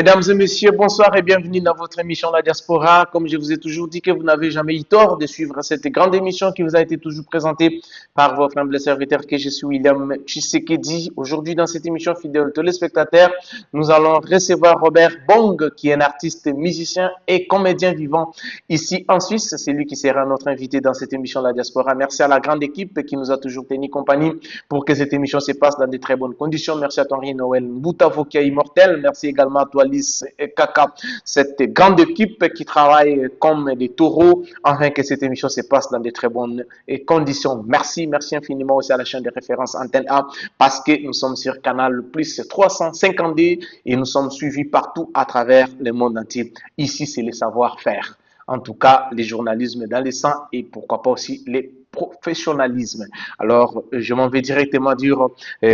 Mesdames et messieurs, bonsoir et bienvenue dans votre émission La Diaspora. Comme je vous ai toujours dit que vous n'avez jamais eu tort de suivre cette grande émission qui vous a été toujours présentée par votre humble serviteur que je suis William Tshisekedi. Aujourd'hui, dans cette émission, fidèles téléspectateurs, nous allons recevoir Robert Bong, qui est un artiste, musicien et comédien vivant ici en Suisse. C'est lui qui sera notre invité dans cette émission La Diaspora. Merci à la grande équipe qui nous a toujours tenu compagnie pour que cette émission se passe dans de très bonnes conditions. Merci à Henri Noël Boutavokia Immortel. Merci également à toi, Alice et Kaka, cette grande équipe qui travaille comme des taureaux afin que cette émission se passe dans de très bonnes conditions. Merci infiniment aussi à la chaîne de référence Antenne A parce que nous sommes sur Canal Plus 350D et nous sommes suivis partout à travers le monde entier. Ici, c'est le savoir-faire. En tout cas, le journalisme dans le sang et pourquoi pas aussi les professionnalisme. Alors, je m'en vais directement dire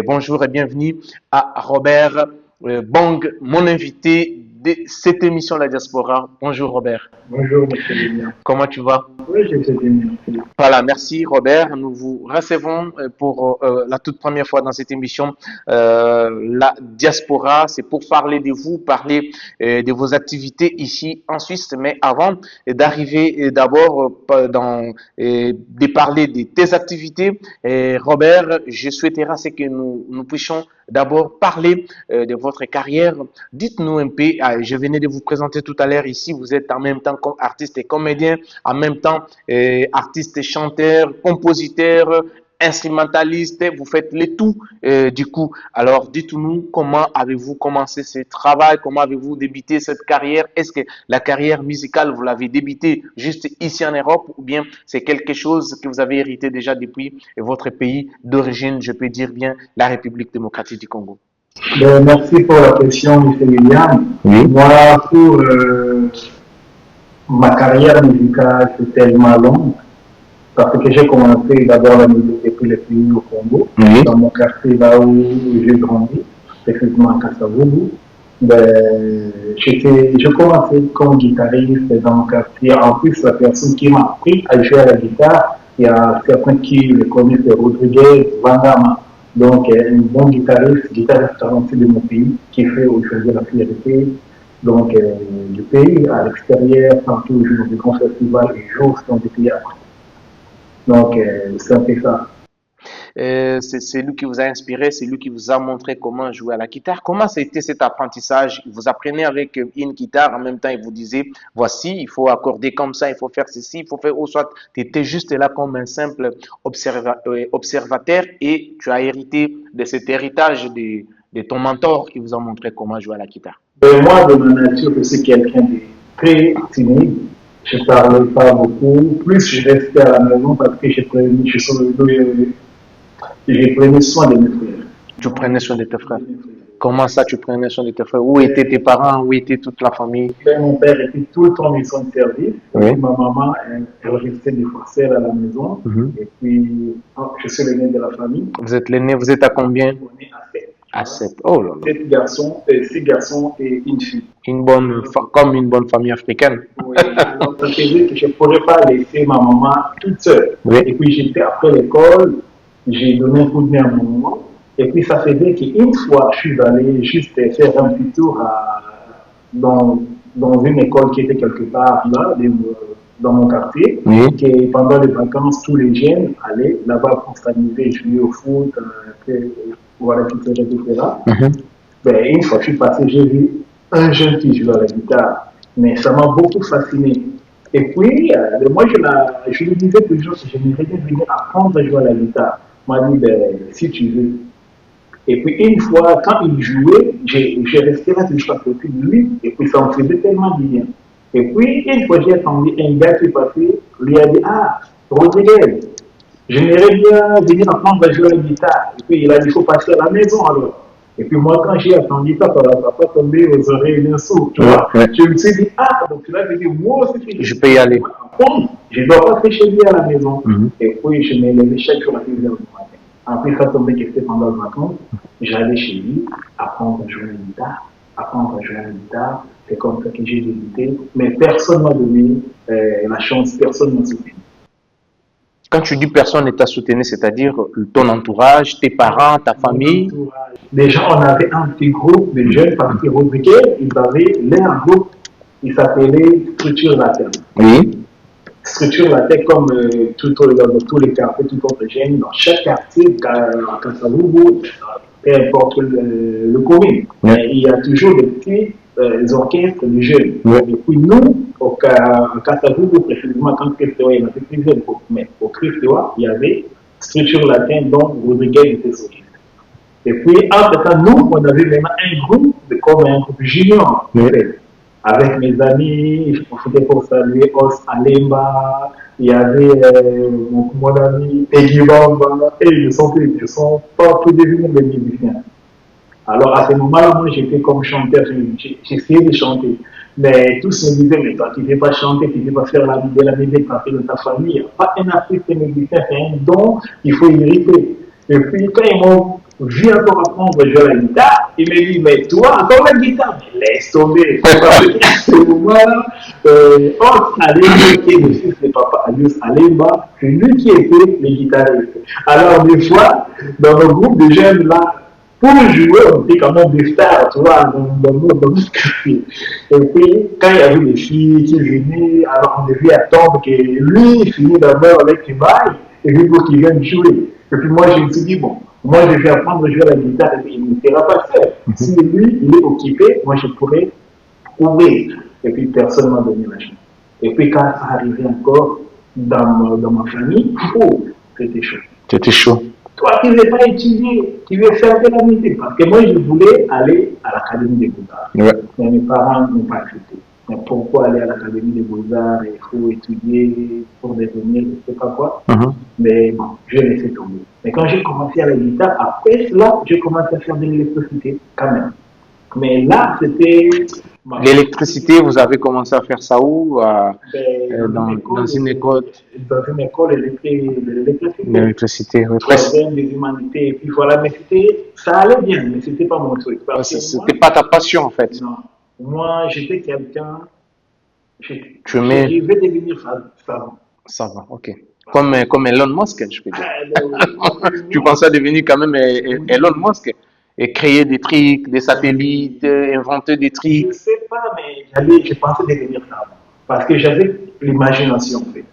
bonjour et bienvenue à Robert Bong, mon invité de cette émission La Diaspora. Bonjour Robert. Bonjour monsieur Lénier. Comment tu vas? Oui, je sais bien. Voilà, merci Robert. Nous vous recevons pour la toute première fois dans cette émission La Diaspora. C'est pour parler de vous, parler de vos activités ici en Suisse. Mais avant d'arriver d'abord de parler de tes activités, Robert, je souhaiterais que nous puissions d'abord parler de votre carrière. Dites-nous un peu, je venais de vous présenter tout à l'heure ici, vous êtes en même temps artiste et comédien, en même temps artiste, chanteur, compositeur, instrumentaliste, vous faites le tout du coup. Alors dites-nous comment avez-vous commencé ce travail, comment avez-vous débuté cette carrière? Est-ce que la carrière musicale, vous l'avez débutée juste ici en Europe ou bien c'est quelque chose que vous avez hérité déjà depuis votre pays d'origine, je peux dire bien la République démocratique du Congo? Merci pour la question, M. William. Oui. Moi, pour ma carrière musicale, c'est tellement long parce que j'ai commencé d'abord la musique depuis le pays au Congo, Oui. dans mon quartier là où j'ai grandi, effectivement à Kasavubu. Je commençais comme guitariste dans mon quartier. En plus, la personne qui m'a appris à jouer à la guitare, il y a certains qui le connaissent, c'est Rodriguez Vandama. Donc, un bon guitariste talentueux de mon pays, qui fait aujourd'hui la fierté donc, du pays, à l'extérieur, partout, joue dans des grands festivals et joue dans des pays après. Donc, c'est un peu ça. C'est lui qui vous a inspiré, c'est lui qui vous a montré comment jouer à la guitare. Comment c'était cet apprentissage? Vous apprenez avec une guitare, en même temps, il vous disait, voici, il faut accorder comme ça, il faut faire ceci, il faut faire, ou soit tu étais juste là comme un simple observateur et tu as hérité de cet héritage de ton mentor qui vous a montré comment jouer à la guitare. Moi, de ma nature, je suis quelqu'un de très timide. Je ne parlais pas beaucoup. Plus je restais à la maison parce que j'ai prenais soin de mes frères. Tu prenais soin de tes frères. Comment ça, tu prenais soin de tes frères? Où étaient tes parents? Où était toute la famille? Mon père était tout le temps mission de service. Oui. Ma maman, elle restait des fois seule à la maison. Et puis, je suis l'aîné de la famille. Vous êtes l'aîné, vous êtes à combien? On est à 7. À 7. Oh là là. 6 garçons et une fille. Comme une bonne famille africaine. Oui. Donc, ça faisait que je ne pourrais pas laisser ma maman toute seule. Oui. Et puis, j'étais après l'école, j'ai donné un coup de main à ma maman. Et puis, ça faisait qu'une fois, je suis allé juste faire un petit tour dans une école qui était quelque part là, dans mon quartier. Oui. Et pendant les vacances, tous les jeunes allaient là-bas pour s'amuser, jouer au foot, voilà, tout ça, etc. Une fois, je suis passé, j'ai vu un jeune qui jouait à la guitare. Mais ça m'a beaucoup fasciné. Et puis, moi, je lui disais toujours que j'aimerais bien venir apprendre à jouer à la guitare. Il m'a dit, si tu veux. Et puis, une fois, quand il jouait, j'ai resté là toujours à côté de lui. Et puis, ça me faisait tellement bien. Et puis, une fois, j'ai attendu un gars qui passait, lui a dit, ah, Rodriguez, j'aimerais bien venir apprendre à jouer à la guitare. Et puis, il a dit, il faut passer à la maison alors. Et puis, moi, quand j'ai attendu ça, ça ne va pas tomber aux oreilles d'un sourd. Tu vois? Je me suis dit, ah, donc tu l'as dit, moi aussi, je peux y aller. Je ne dois pas faire chez lui à la maison. Et puis, je me levais chaque jour à 6 heures du matin. Après, ça tombait que c'était pendant les vacances. J'allais chez lui, apprendre à jouer à la guitare, C'est comme ça que j'ai débuté. Mais personne ne m'a donné la chance, personne ne m'a soutenu. Quand tu dis personne ne t'a soutenu, c'est-à-dire ton entourage, tes parents, ta famille. Déjà, on avait un petit groupe de jeunes parce que Rodriguez, ils avaient leur groupe, il s'appelait Structure la Terre. Oui. Structure la Terre comme dans tous les quartiers, tout autre jeune, dans chaque quartier, à Kasavubu, peu importe le commune. Oui. Il y a toujours des petits orchestres de jeunes. Oui. Et puis nous, au Kasavubu, précisément, quand Christewa, il y avait plusieurs groupes, mais au Christewa, il y avait Structure latine dont Rodriguez était soliste. Et puis, entre-temps, nous, on avait vraiment un groupe, comme un groupe junior, en fait. Avec mes amis, je profitais pour saluer Os Alemba, il y avait mon ami Peggy Bamba, et ils sont pas tous devenus des musiciens. Alors, à ce moment-là, moi, j'étais comme chanteur, j'essayais de chanter. Mais tous me disaient, mais toi, tu ne veux pas chanter, tu ne veux pas faire de la musique partie de ta famille. Il n'y a pas un artiste musicien, c'est un don qu'il faut hériter. Et puis, quand ils m'ont vu encore apprendre à jouer à la guitare, ils me disent, mais toi, encore la guitare, mais laisse tomber. À ce moment-là, Alemba, qui est le fils de papa Alius Alemba, c'est lui qui était le guitariste. Alors, des fois, dans le groupe de jeunes là, pour jouer, on était quand même des stars, tu vois, dans notre quartier. Et puis, quand il y avait des filles qui venaient, alors on devait attendre que lui il finisse d'abord avec une bail, et puis pour qu'il vienne jouer. Et puis moi, je me suis dit, bon, moi je vais apprendre à jouer à la guitare, et puis il ne sera pas seul. Si lui, il est occupé, moi je pourrais ouvrir. Et puis personne ne m'a donné la chance. Et puis quand ça arrivait encore dans ma famille, oh, c'était chaud. C'était chaud. Toi qui ne veux pas étudier, qui veux faire de la musique. Parce que moi, je voulais aller à l'Académie des Beaux-Arts. Ouais. Mais mes parents n'ont pas accepté. Mais pourquoi aller à l'Académie des Beaux-Arts? Il faut étudier pour devenir, je ne sais pas quoi. Mais bon, je laissé tomber. Mais quand j'ai commencé à la guitare, après cela, j'ai commencé à faire de l'électricité, quand même. Mais là, c'était... L'électricité, vous avez commencé à faire ça où? Dans une école? Dans une école de l'électricité. L'électricité, oui. Troisième des humanités. Et puis voilà, mais ça allait bien, mais c'était pas mon truc. C'était pas ta passion, en fait. Non. Moi, j'étais quelqu'un... Je vais devenir savant. Savant, ok. Comme Elon Musk, je peux dire. Tu pensais devenir quand même Elon Musk et créer des trucs, des satellites, inventer des trucs. Je ne sais pas, mais je pensais devenir savant. Parce que j'avais l'imagination, en fait.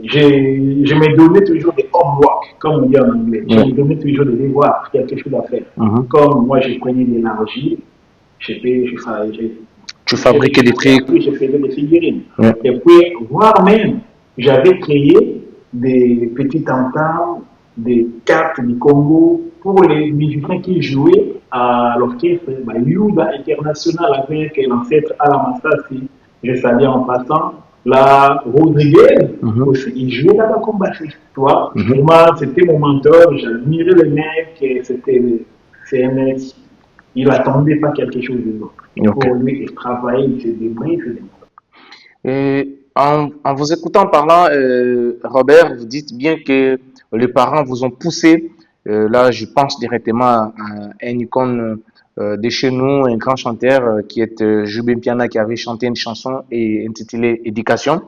Je me donnais toujours des homework, comme on dit en anglais. Je me donnais toujours des devoirs, quelque chose à faire. Comme moi, je prenais de l'argile, tu fabriquais des trucs. Puis je faisais des figurines. Et puis, voire même, j'avais créé des petits tam-tams, des cartes du Congo pour les musiciens qui jouaient à l'orchestre Yuda International avec l'ancêtre Alamasasi. Je savais en passant. La Rodriguez, aussi, il jouait là-bas comme bassiste. Toi, vraiment, c'était mon mentor. J'admirais le mec. C'est un mec. Il n'attendait pas quelque chose de l'autre. Pour lui, il travaillait, il se débrouillait. Et en vous écoutant parlant, Robert, vous dites bien que les parents vous ont poussé. Là, je pense directement à un icône de chez nous, un grand chanteur qui est Jubin Piana, qui avait chanté une chanson intitulée Éducation,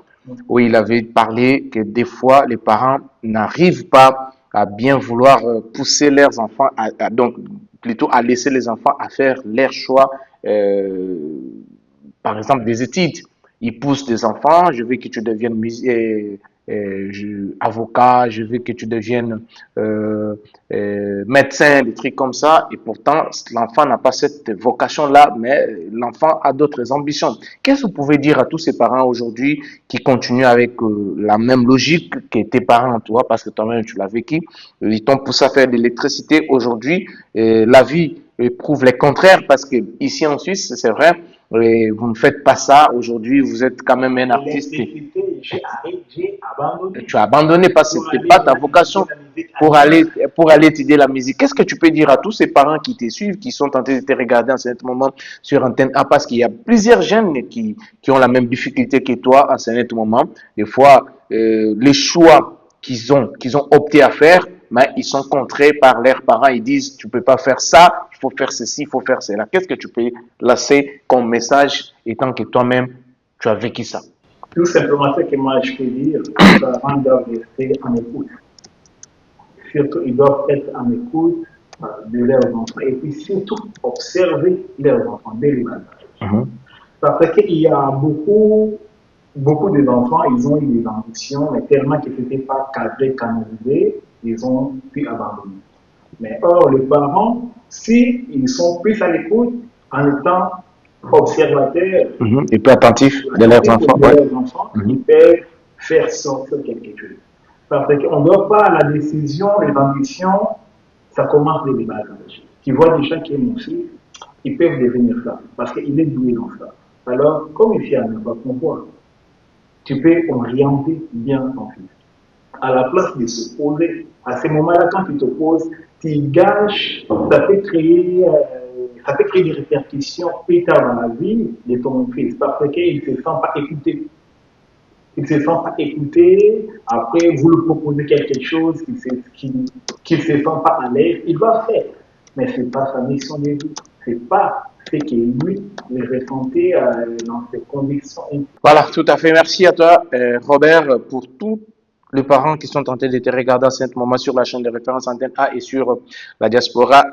où il avait parlé que des fois, les parents n'arrivent pas à bien vouloir pousser leurs enfants, donc plutôt à laisser les enfants à faire leur choix, par exemple des études. Ils poussent des enfants, je veux que tu deviennes avocat, je veux que tu deviennes médecin, des trucs comme ça. Et pourtant, l'enfant n'a pas cette vocation-là, mais l'enfant a d'autres ambitions. Qu'est-ce que vous pouvez dire à tous ces parents aujourd'hui qui continuent avec la même logique que tes parents, toi, parce que toi-même tu l'as vécu, ils t'ont poussé à faire de l'électricité. Aujourd'hui, la vie prouve le contraire, parce que ici en Suisse, c'est vrai, et vous ne faites pas ça aujourd'hui, vous êtes quand même un artiste. J'ai abandonné. Tu as abandonné parce que ce n'était pas ta vocation pour aller étudier la musique. Qu'est-ce que tu peux dire à tous ces parents qui te suivent, qui sont en train de te regarder en ce moment sur Antenne A, parce qu'il y a plusieurs jeunes qui ont la même difficulté que toi en ce moment. Des fois, les choix qu'ils ont opté à faire, mais ils sont contrés par leurs parents. Ils disent, tu peux pas faire ça, il faut faire ceci, il faut faire cela. Qu'est-ce que tu peux laisser comme message étant que toi-même, tu as vécu ça? Tout simplement ce que moi je peux dire, les parents doivent rester en écoute. Surtout, ils doivent être en écoute de leurs enfants et puis surtout observer leurs enfants dès le bas âge. Parce qu'il y a beaucoup d'enfants, ils ont eu des ambitions, mais tellement qu'ils n'étaient pas cadrés, canalisés, ils ont pu abandonner. Mais or, les parents, s'ils sont plus à l'écoute, en étant observateurs, et plus attentifs de leurs enfants, ils peuvent faire sortir quelque chose. Parce qu'on ne doit pas la décision, les ambitions, ça commence dès le bas âge. Tu vois déjà qui est mon fils, ils peuvent devenir ça, parce qu'il est doué dans ça. Alors, comme ici à n'importe quoi, tu peux orienter bien ton fils. À la place de se poser, à ce moment-là, quand tu te poses, tu gâches, ça peut créer des répercussions plus tard dans la vie de ton fils, parce qu'il ne se sent pas écouté. Il ne se sent pas écouté, après vous lui proposez quelque chose qu'il ne se sent pas à l'aise, il va faire. Mais ce n'est pas sa mission de vie. Ce n'est pas ce que lui, il ressentait dans ses convictions. Voilà, tout à fait. Merci à toi, Robert, pour tous les parents qui sont tentés de te regarder à ce moment sur la chaîne de référence Antenne A et sur la Diaspora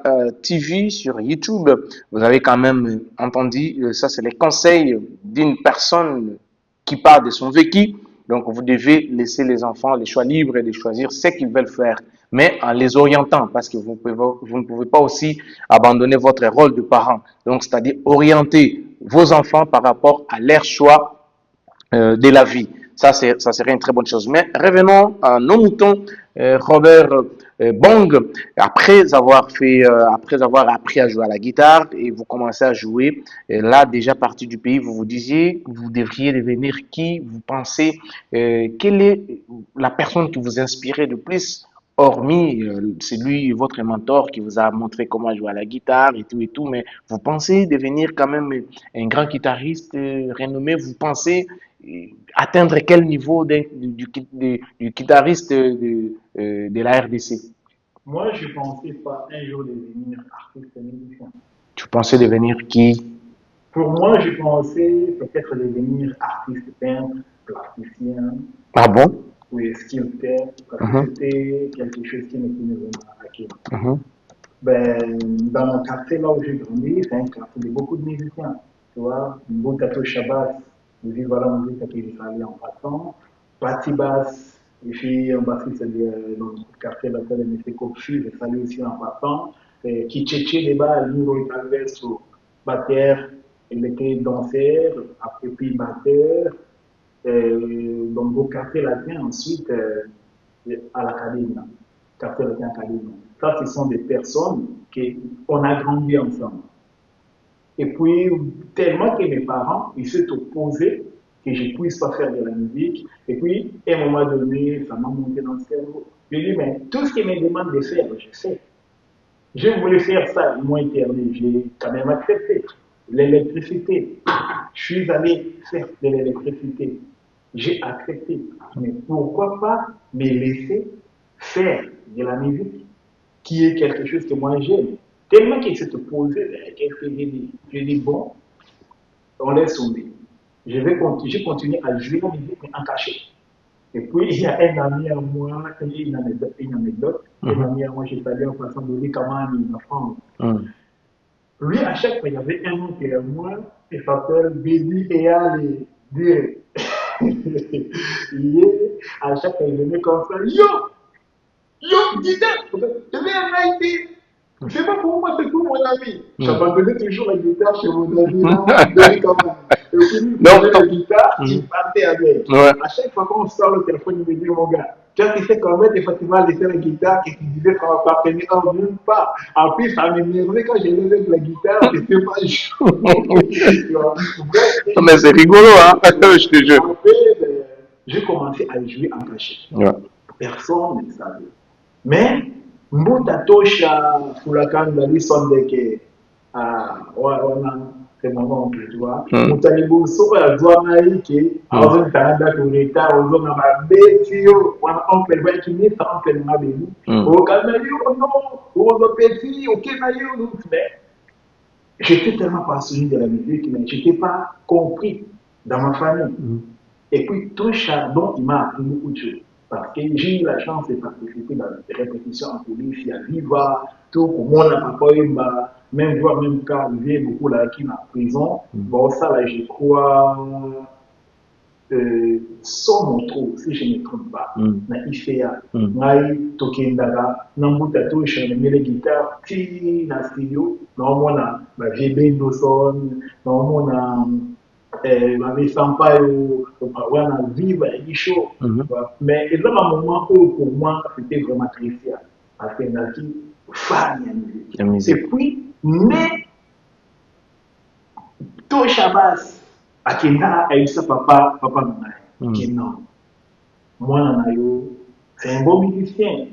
TV, sur YouTube. Vous avez quand même entendu, ça c'est les conseils d'une personne qui parle de son vécu. Donc, vous devez laisser les enfants les choix libres de choisir ce qu'ils veulent faire, mais en les orientant, parce que vous ne pouvez pas aussi abandonner votre rôle de parent. Donc, c'est-à-dire orienter vos enfants par rapport à leurs choix de la vie. Ça serait une très bonne chose. Mais revenons à nos moutons. Robert Bong, après avoir appris à jouer à la guitare et vous commencez à jouer, là déjà parti du pays, vous vous disiez, vous devriez devenir qui vous pensez, quelle est la personne qui vous inspirait de plus, hormis c'est lui, votre mentor, qui vous a montré comment jouer à la guitare et tout, mais vous pensez devenir quand même un grand guitariste renommé, vous pensez atteindre quel niveau du guitariste de la RDC? Moi, je ne pensais pas un jour devenir artiste musicien. Tu pensais devenir qui? Pour moi, je pensais peut-être devenir artiste peintre, plasticien. Ah bon? Oui, sculpteur, parce que c'était quelque chose qui m'était vraiment acquis. Ben, dans mon quartier, là où j'ai grandi, c'est un quartier de beaucoup de musiciens. Tu vois, Mboutato Shabazz, je vis voilà la musique que j'ai salé en passant. Batibas, et puis un bassiste dans le quartier là, c'est M. Kopfi, j'ai salé aussi en passant. Kicheche Deba, Luro Calveso, batteur, il était danseur, après puis batteur. Donc au quartier latin, ensuite à l'académie, quartier latin académie. Ça, ce sont des personnes qu'on a grandi ensemble. Et puis, tellement que mes parents, ils s'étaient opposés que je ne puisse pas faire de la musique. Et puis, à un moment donné, ça m'a monté dans le cerveau. Je dis, mais tout ce qu'ils me demandent de faire, je sais. Je voulais faire ça, ils m'ont interdit. J'ai quand même accepté. L'électricité. Je suis allé faire de l'électricité. J'ai accepté. Mais pourquoi pas me laisser faire de la musique, qui est quelque chose que moi j'aime. Tellement qu'il s'est posé, qu'est-ce que j'ai dit, bon, on laisse tomber. J'ai continué à jouer la musique, mais en cachet. Et puis, il y a un ami à moi, une anecdote. Un ami à moi, j'ai fallu en façon de dire comment il m'a fait. Lui, à chaque fois, il y avait un nom qui est à moi, il s'appelle Bédi Eyali. À chaque fois, il venait comme ça, yo, guitare, je vais en Haïti. C'est pas pour moi, c'est pour mon ami. J'abandonnais toujours la guitare chez mon ami. Et puis, la guitare, il partait avec. À chaque fois qu'on sort le téléphone, il me dit, mon gars, tu sais combien de fois tu m'as laissé la guitare et tu disais ça va pas tenir en même pas. En plus, ça m'énervait quand j'ai levé la guitare, c'était pas chaud. Mais c'est rigolo, hein, je te jure. Après, j'ai commencé à jouer en cachet. Personne ne savait. Mais, Mbutatosha Fulakanda, Lissondeke, c'est mon oncle, tu vois. Mutalibu Soka, la Zouanaïki, Azon Tanda, Kureta, Ozon Amabetio, mon oncle va être né, son oncle m'a béni. Au Canayou, non, au Petit, au Kenayou, mais j'étais tellement passionné de la musique, mais je n'étais pas compris dans ma famille. Et puis, tout charbon, il m'a appris beaucoup de choses. Parce que j'ai eu la chance de participer dans des répétitions en police, il y a Viva, tout pour moi, la papa, même voir, même cas arrivé, beaucoup là qui en prison. Bon, ça là, je crois, sans mon trou, si je ne me trompe pas, na IFEA, ngai Tokendaga, Nambuta Touche, les guitares, ti na studio, normalement, na VB Noson, normalement, m'avait sympa wana vivre et chaud mais il y a un moment où pour moi c'était vraiment triste parce que naki fan ya musique et puis mais to Shabas akenda aisa papa nana non moi nana yo c'est un bon musicien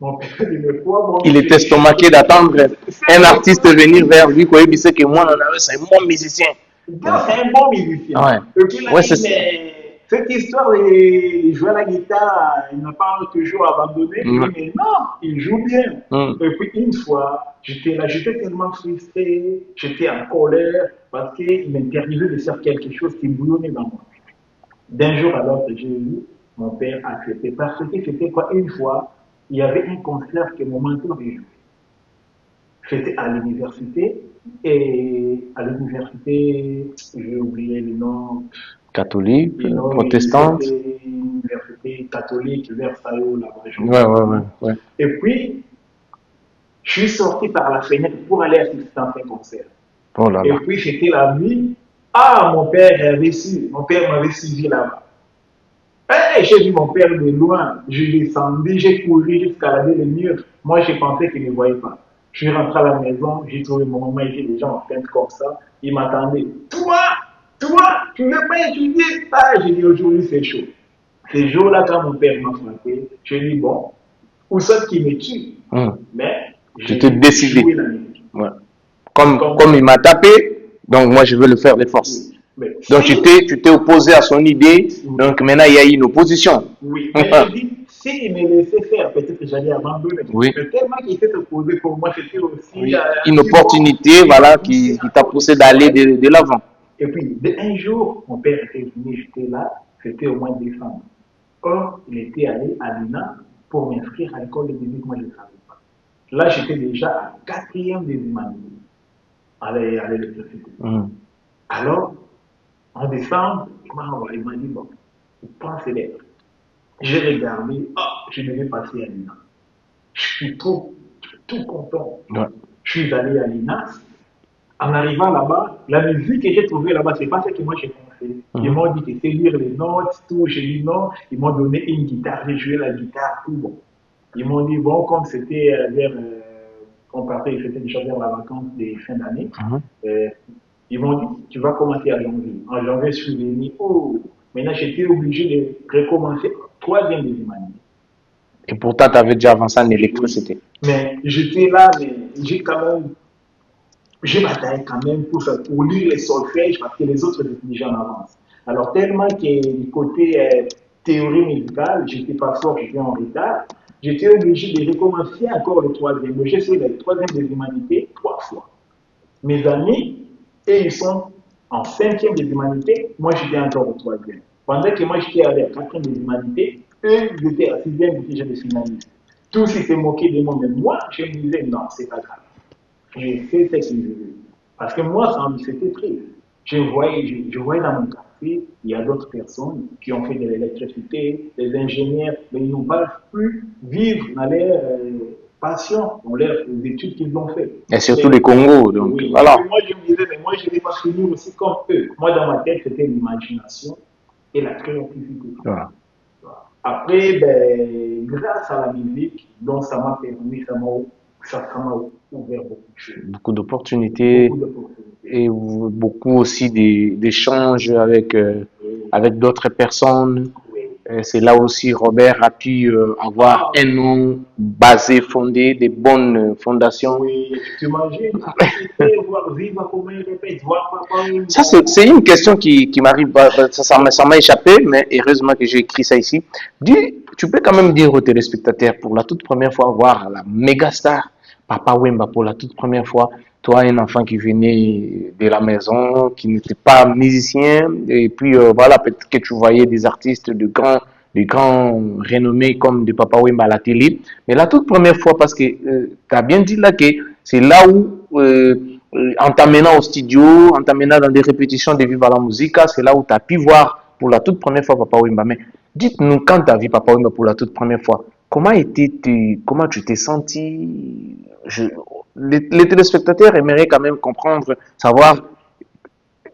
mon père il me croit il était estomaqué d'attendre un artiste venir vers lui quoi il disait que moi nana c'est un bon musicien. C'est un bon musicien. Ouais. Et puis là, cette histoire de jouer à la guitare, il n'a pas toujours abandonné. Mais non, il joue bien. Et puis une fois, j'étais là, j'étais tellement frustré, j'étais en colère parce qu'il m'interdisait de faire quelque chose qui bouillonnait dans moi. D'un jour à l'autre, j'ai eu mon père accepté parce que c'était quoi? Une fois, il y avait un concert que mon mentor avait joué. C'était à l'université. Et à l'université, j'ai oublié le nom. Catholique, protestante. L'université catholique, Versailles, là-bas. Ouais. Et puis, je suis sorti par la fenêtre pour aller assister à un concert. Oh là là. Et puis, c'était la nuit. Ah, mon père m'avait suivi là-bas. J'ai vu mon père de loin. Je descendais, j'ai couru, j'ai escaladé le mur. Moi, j'ai pensé qu'il ne me voyait pas. Je suis rentré à la maison, j'ai trouvé mon maman était déjà en train comme ça. Il m'attendait. Toi, tu ne veux pas étudier? J'ai dit aujourd'hui c'est chaud. Ces jours-là, quand mon père m'a frappé, j'ai dit bon, où ça qui me tue? Mais tu t'es décidé. Ouais. Comme il m'a tapé, donc moi je veux le faire de force. Oui. Donc tu t'es opposé à son idée, donc maintenant il y a une opposition. Oui, mais je dis, s'il me laissait faire, peut-être que j'allais abandonner. Oui. Mais tellement qu'il s'est opposé pour moi, c'était aussi une opportunité voilà, qui t'a poussé d'aller de l'avant. Et puis, un jour, mon père était venu, j'étais là, c'était au mois de décembre. Or, il était allé à l'INA pour m'inscrire à l'école de musique, moi je ne savais pas. Là, j'étais déjà à 4e des humanité à l'électricité. Alors, en décembre, il m'a dit, bon, prends ces lettres. J'ai regardé, je devais passer à l'INA. Je suis tout content. Ouais. Je suis allé à l'INA. En arrivant là-bas, la musique que j'ai trouvée là-bas, c'est pas ce que moi j'ai pensé. Ils m'ont dit que c'est lire les notes, tout. J'ai dit non. Ils m'ont donné une guitare, j'ai joué la guitare, tout bon. Ils m'ont dit, bon, comme c'était vers, on partait, c'était déjà vers la vacance des fins d'année, ils m'ont dit, tu vas commencer à janvier. En janvier, je suis venu, maintenant j'étais obligé de recommencer 3e des humanités. Et pourtant, tu avais déjà avancé en électricité. Mais j'étais là, mais j'ai bataillé quand même pour lire les solfèges parce que les autres étaient déjà en avance. Alors, tellement que du côté théorie médicale, j'étais pas fort, j'étais en retard, j'étais obligé de recommencer encore le 3e. J'ai fait le 3e des humanités 3 fois. Mes amis, et ils sont en 5e des humanités, moi j'étais encore au 3e. Pendant que moi j'étais allé à 4e des humanités, eux ils étaient à 6e et déjà des finalistes. Tous ils se moquaient de moi, mais moi je me disais non, c'est pas grave. J'ai fait ce que je veux. Parce que moi, ça me c'était triste. Je voyais dans mon quartier, il y a d'autres personnes qui ont fait de l'électricité, des ingénieurs, mais ils n'ont pas pu vivre dans leur passion, dans leurs études qu'ils ont fait. Et surtout les Congos, donc oui, voilà. Moi, je me disais, mais moi, je ne vais pas finir aussi comme eux. Moi, dans ma tête, c'était l'imagination et la créativité. Voilà. Après, grâce à la musique, donc ça m'a permis, ça m'a ouvert beaucoup de choses. Beaucoup d'opportunités et beaucoup aussi d'échanges avec d'autres personnes. C'est là aussi Robert a pu avoir un nom basé, fondé, des bonnes fondations. Oui, tu imagines, ça c'est une question qui m'arrive, ça m'a échappé, mais heureusement que j'ai écrit ça ici. Tu peux quand même dire aux téléspectateurs, pour la toute première fois, voir la méga star Papa Wemba pour la toute première fois, toi, un enfant qui venait de la maison, qui n'était pas musicien, et puis voilà, peut-être que tu voyais des artistes de grands renommés comme de Papa Wemba à la télé. Mais la toute première fois, parce que tu as bien dit là que c'est là où, en t'amenant au studio, en t'amenant dans des répétitions de Viva la Musica, c'est là où tu as pu voir pour la toute première fois Papa Wemba. Mais dites-nous, quand tu as vu Papa Wemba pour la toute première fois, comment tu t'es senti? Les téléspectateurs aimeraient quand même comprendre, savoir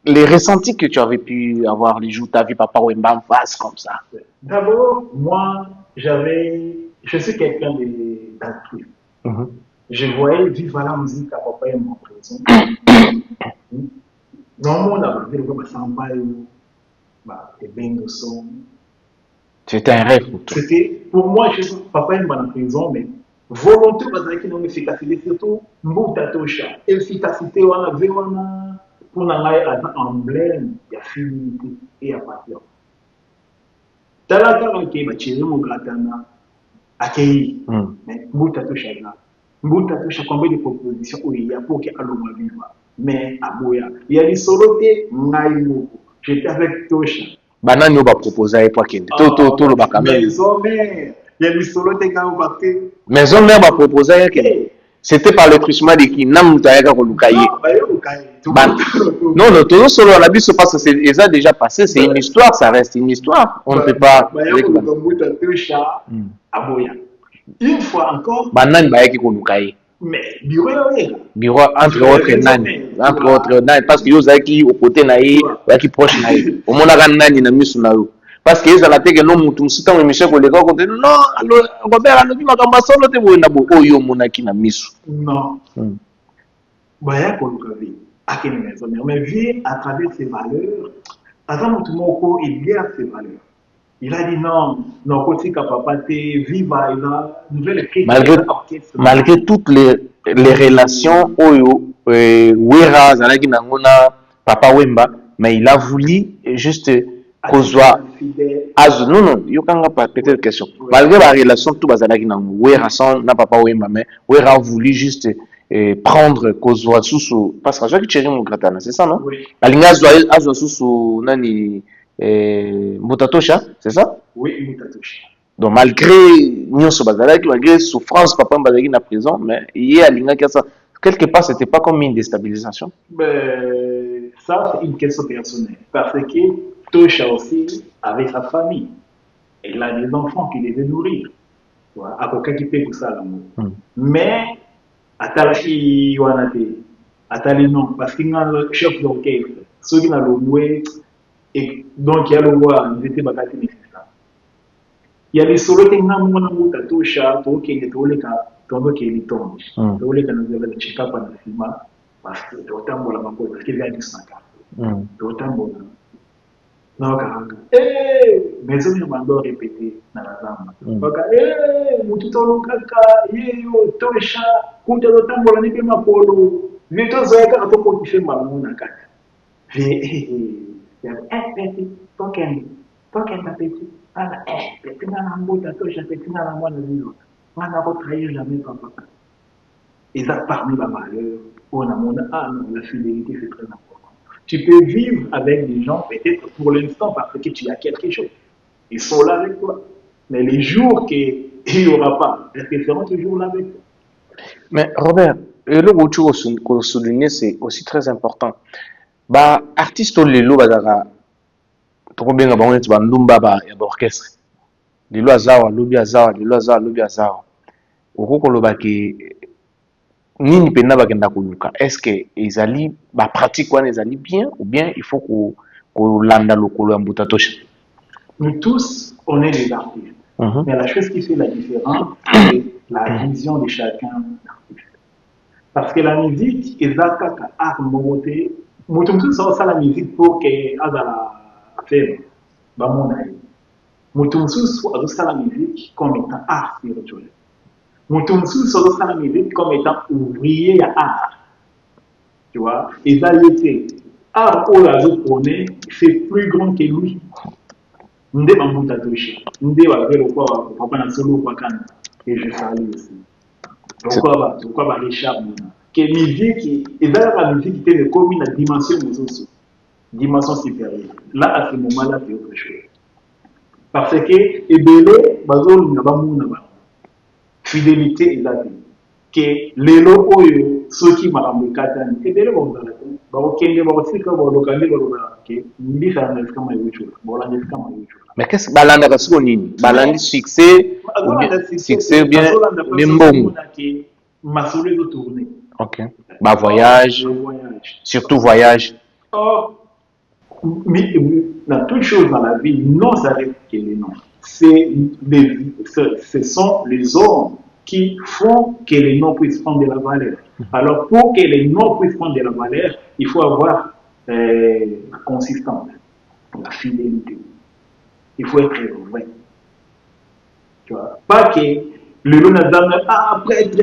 les ressentis que tu avais pu avoir les jours où tu as vu Papa Wemba en face comme ça. D'abord, moi, je suis quelqu'un d'actif. Mhm. Je voyais vivre la musique à papa et mon présent. Normalement, on a vu le samba et bien de son. C'était un rêve pour toi. C'était, pour moi, papa et mon présent, mais volonté, parce qu'il y a une efficacité, surtout, Mbouta Tosha. Efficacité, on a vraiment, pour un emblème, il y a fidélité et il y a patience. Talaka qui va tirer mon gratana, accueilli, mais Mbouta Tosha là. Mbouta Tosha, combien de propositions il y a pour qu'il y ait un vivre. Mais à Boya, il y a des solotés, j'étais avec Tosha. Banani va proposer à l'époque. Tout le bacamel. Maison mère, il y a des solotés qui ont parti. Maison mère va proposer à l'époque. C'était par le truchement de qui n'a pas eu Lukaye. Non, tout solo on a vu se passer, c'est ça déjà passé, c'est une histoire, ça reste une histoire. On ne peut pas. Une fois encore. Banani va y Lukaye. Mais bureau entre autres nani parce que yo zaki au côté na ye zaki proche na ye au mona ka nani na misu na yo parce que ezala te que no mutu musita mo emission ko leka ko te non Robert alobi makambo solo te boye na bo oyo monaki na misu non baya ko lukavi akene maison mais vivre à travers ses valeurs ata mutu moko il garde ses valeurs. Il a dit non, non, papa viva, il a nouvelle écriture. Malgré toutes les relations, Wera, Zalagi Nangona, Papa Wemba, mais il a voulu juste qu'on soit. Non, non, il y a pas peut-être question. Malgré la relation, tout Zalagi Nangona, Wera sans Papa Wemba, mais Wera a voulu juste prendre Kozwa sous parce que j'ai tiré mon gratana, c'est ça, non? Alinga Azwa sous Nani. Mutatosha, c'est ça? Oui, Mutatosha. Donc malgré malgré souffrance, papa Mbazaki na prison, mais il y a ça. Quelque part, c'était pas comme une déstabilisation. Ben, ça, c'est une question personnelle. Parce que Tosha aussi avait sa famille. Il a des enfants qu'il devait nourrir. Voilà. À quelqu'un qui paye pour ça, l'amour. Mais, Atalashi Wanate, Atali non, parce qu'il y a le chef d'orchestre, ceux qui ont le mouet. Et donc, il y a le roi, ils étaient bagatés nécessaires. Il y a des solos qui n'ont pas de toucha, qui est tombé quand il est tombé. Tombé quand nous avons le check-up à la firma, parce que d'autant bon la banque, parce qu'il y a du sang. D'autant bon. Non, car, mais on m'a encore répété dans la zamba. Donc, Moutouto Kaka, yo, Tosha, Kouta d'autant bon, n'est pas ma polo. Vito Zaka, à ton qui fait ma mouna kaka. Petit, token ta petit, voilà, petit dans la mouta, toi, petit dans la moine de l'autre. On n'a pas trahi jamais papa. Et ça, parmi la valeur, on a mon la fidélité, c'est très important. Tu peux vivre avec des gens, peut-être pour l'instant, parce que tu as quelque chose. Ils sont là avec toi. Mais les jours qu'il n'y aura pas, ils seront toujours là avec toi. Mais Robert, le retour qu'on souligne, c'est aussi très important. Bah, artiste lelo bazaka to bien ba on ba ndumba ba ya orchestre lelo azawa lobi azawa lelo azawa lobi azawa okoko loba ke nini pena ba kenda kuluka est-ce que ezali ba pratique wana ezali bien ou bien il faut ko landa lokolo ya mbuta tosha. Nous tous on est des artistes mais la chose qui fait la différence c'est la vision de chacun d'artiste parce que la musique est ka art moté. Mutumsu ça la musique pour que azala faire ba monaï. Mutumsu ça la musique comme étant art spirituel. Mutumsu ça la musique comme étant ouvrier à art. Tu vois, et ça y art au la connaît, c'est plus grand que lui. Ndé ba muta toshi. Ndé ba vero kwa papa na solo kwa kana et je salue aussi. Pourquoi ba Richard que musique, et dans la musique qui était comme une dimension supérieure. Là, à ce moment-là, c'est autre chose. Parce que, et belé, bazol n'a pas mon fidélité et la vie. Que les locaux, ceux qui m'ont ramené Katani, et belé, bon, mais qu'est-ce que balanda ka siko nini balandi succès ou bien succès bien mbongo ok bah voyage surtout voyage or dans toute chose dans la vie non s'arrête que les noms ce sont les hommes qui font que les noms puissent prendre de la valeur. Alors, pour que les noms puissent prendre de la valeur, il faut avoir la consistance, la fidélité. Il faut être vrai. Tu vois? Pas que le nom n'a ah, prêtre,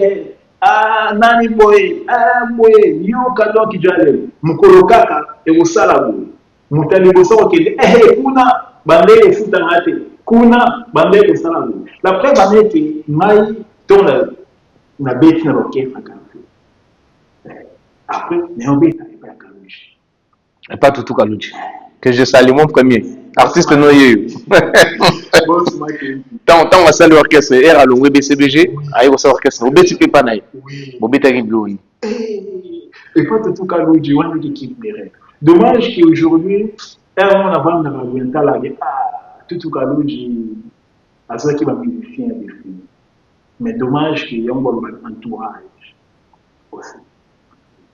ah, nani boy, ah, boy, yo, kado qui jale, mukolo kaka, et au salabo, mutali bosa, kuna, bande, futanate, kuna, bande, au salabo. La preuve en est que, maï, na bête na l'orchestre après mais bête pas Kalouji et pas tout Kalouji que je salue mon premier artiste noyé tant on va saluer l'orchestre R à l'ongwe BCBG aïe au orchestre bête tu pas naï bon bête arrive bloni et pas tout Kalouji on est équipe des rêves dommage qu'aujourd'hui on a vendu dans l'oriental là tout Kalouji à ceux qui va modifier un défi. Mais dommage qu'il y ait un bon entourage aussi.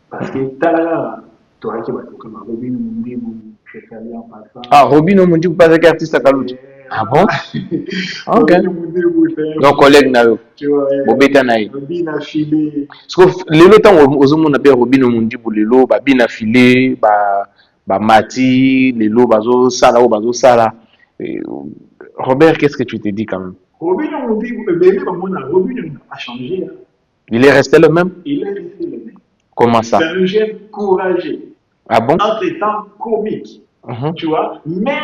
Parce que Tala, tu vois qui va tout comme Robin Mundi, je suis allé en passant. Ah, Robin Mundi, vous pas artiste à Kalouji. Ah bon? Ok. Donc, collègue, tu vois, Robin a filé. Parce que le temps où on appelle Robin Mundi pour le lot, Bin a filé, Mati, le lot, Bazo, Sala, Bazo, Sala. Robert, qu'est-ce que tu te dis quand même? Robin a changé. Hein. Il est resté le même? Il est resté le même. Comment ça? C'est un jeune courageux. Ah bon? Entre-temps comique. Tu vois? Mais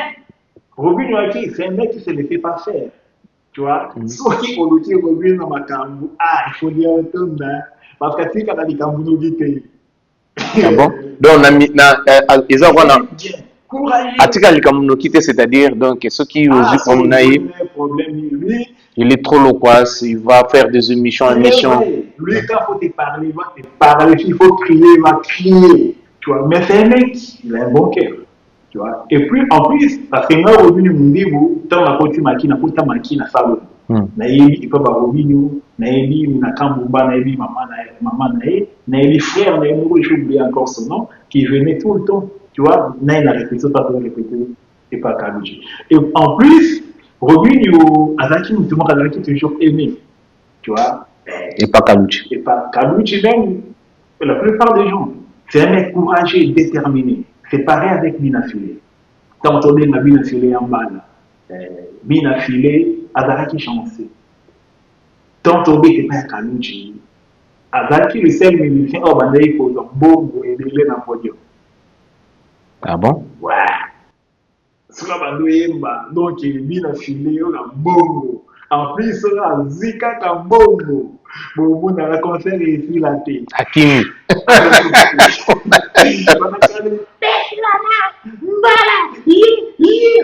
Robin Waki, c'est un mec qui ne se laissait pas faire. Tu vois? Sauf qu'il faut dire Robin dans ma cambo. Ah, il faut dire un peu, parce que si on a dit cambo, nous dit que. Ah bon? Donc, on a mis. Ils ont Atika Likamunokite, c'est-à-dire donc ceux qui osent comme naïf, il est trop loquace, il va faire des émissions en émission. Lui, quand il faut te parler, il va te parler, il faut crier, il va crier. Tu vois, mais c'est un mec, il a un bon cœur. Tu vois, et puis en plus, parce que moi, Robin Mundibu, tant la côte makina, côte makina, salon. Naïbi, il peut pas Robin, Naïbi, Nakambouba, Naïbi, maman, Naïbi, frère, Naïbi, j'ai oublié encore son nom, qui venait tout le temps. Tu vois, Naïla répété, pas pour répéter, et pas Kalouji. Et en plus, Robin, Azaki, notamment Azaki, toujours aimé. Tu vois. Et pas Kalouji. Et pas Kalouji, même, la plupart des gens, c'est un mec courageux et déterminé. C'est pareil avec Binafilé. Quand on dit Binafilé en bas, Binafilé, Azaki chancé. Tant on dit que pas Kalouji, Azaki, le seul musicien, oh, ben, il faut donc bon, et déjà dans le podium. Ah bon? Ouais. Sur la bande donc il a filé au bongo. En plus, sur la zika bongo. Bon, on a concert ici la tête. Hakimi.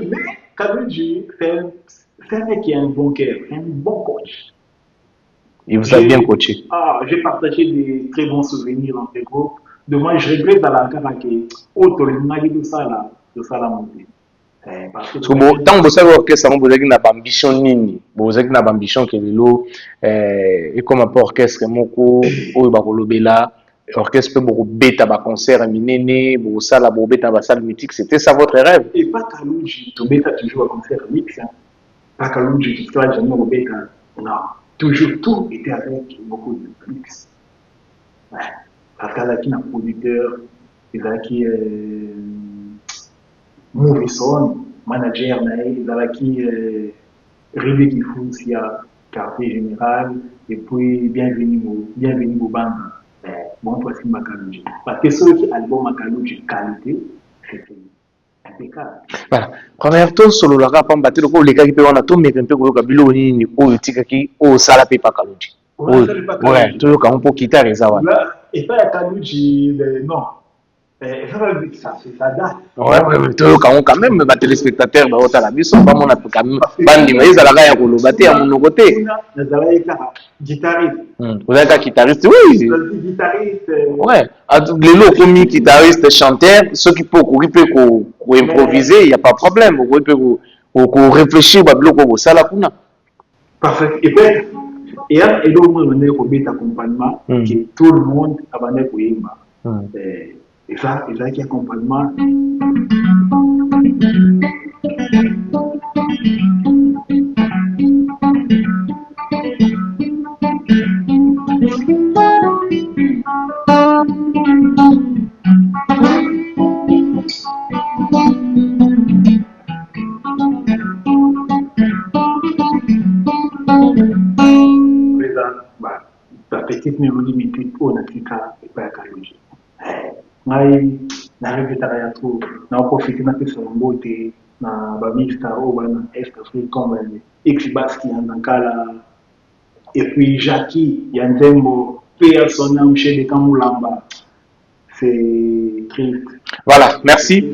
Mais Kalouji, c'est un mec qui a un bon cœur, un bon coach. Il vous a bien coaché. Ah, j'ai partagé des très bons souvenirs dans ces groupes. De moi, je regrette à la cara que de ça la montée. Parce que tant que vous savez orchestre, vous avez une ambition nini, vous avez une ambition que l'eau et comme un orchestre moko ou bakolobela orchestre peut beaucoup bêta ba concert minene, vous ça la bêta ba salle mythique, c'était ça votre rêve? Et pas Kalouji, tu bêta toujours à concert mix, pas Kalouji qui soit jamais au bêta, non, toujours tout était avec beaucoup de mix. Ouais. Parce qu'il y a un producteur, il y a qui Morrison, manager, il y a qui Rivé qui fout, il y a quartier général, et puis bienvenue au band. Bon, voici Makalouji. Parce que ceux qui album Makalouji qualité, c'est impeccable. Voilà. Première chose, solo la rap, on battait le coup, les gars qui peuvent en attendre, mais un peu comme Kabilo, ni au Tikaki, au Salapé Pakalouji. Ouais, toujours quand on peut quitter les awa. Et pas à Kalouji, non. Ça date. Ouais, mais quand même, les téléspectateurs, bah, la biso, pas mon appel, quand même, bandi, mais ils allaient à la Kolobaté, à mon côté. Guitariste. Vous êtes un guitariste, oui. Guitariste. Ouais, les lots commis guitaristes, chanteurs, ceux qui peuvent improviser, il n'y a pas de problème. Vous pouvez réfléchir, bah, bloquer ça là, Parfait. Et puis, et là, et donc, on est au bête accompagnement, que tout le monde a banné pour Yima. Et ça, qui accompagnement. La petite mélodie mythique au Natika et pas à Kalouji. Ngai n'arrive pas à tout, n'a profité de ce beauté, na bamista au ban est comme X Baski en Ankala, et puis Jackie, Yanzembo, Pearson, chez des Kamulamba. C'est triste. Voilà, merci.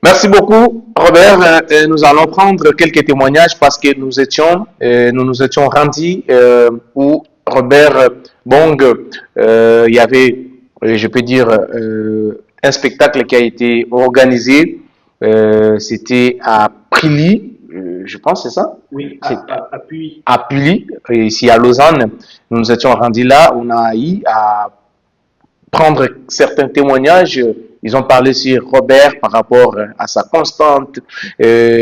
Merci beaucoup, Robert. Nous allons prendre quelques témoignages parce que nous nous étions rendus où Robert Bong, il y avait, je peux dire, un spectacle qui a été organisé. C'était à Prily, je pense, c'est ça? Oui, à Puli, ici à Lausanne. Nous nous étions rendus là. On a eu à prendre certains témoignages. Ils ont parlé sur Robert par rapport à sa constante,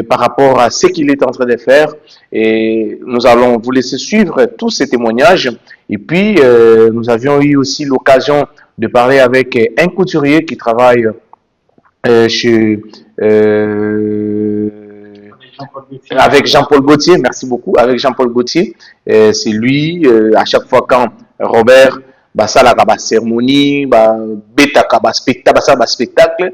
par rapport à ce qu'il est en train de faire. Et nous allons vous laisser suivre tous ces témoignages. Et puis, nous avions eu aussi l'occasion de parler avec un couturier qui travaille chez... avec Jean-Paul Gaultier, merci beaucoup, avec Jean-Paul Gaultier. C'est lui, à chaque fois quand Robert ça la cérémonie, bêta spectacle,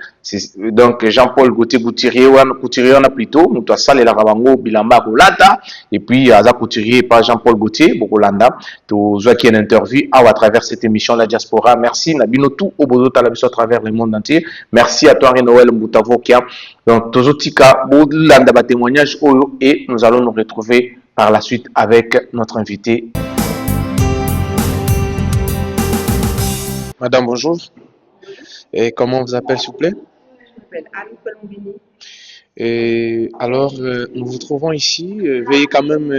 donc Jean-Paul Couturier on a plutôt, nous toi ça la rabango bilamba kolata et puis aza couturier par Jean-Paul Gaultier bokolanda to zo qui une interview à travers cette émission La Diaspora. Merci Nabino tout au bout à travers le monde entier. Merci à toi Noël Moutavokia. Donc tozotika bolanda ba témoignage et nous allons nous retrouver par la suite avec notre invité. Madame, bonjour. Et comment on vous appelle, s'il vous plaît? Je m'appelle Anne Colombini. Et alors, nous vous trouvons ici. Veuillez quand même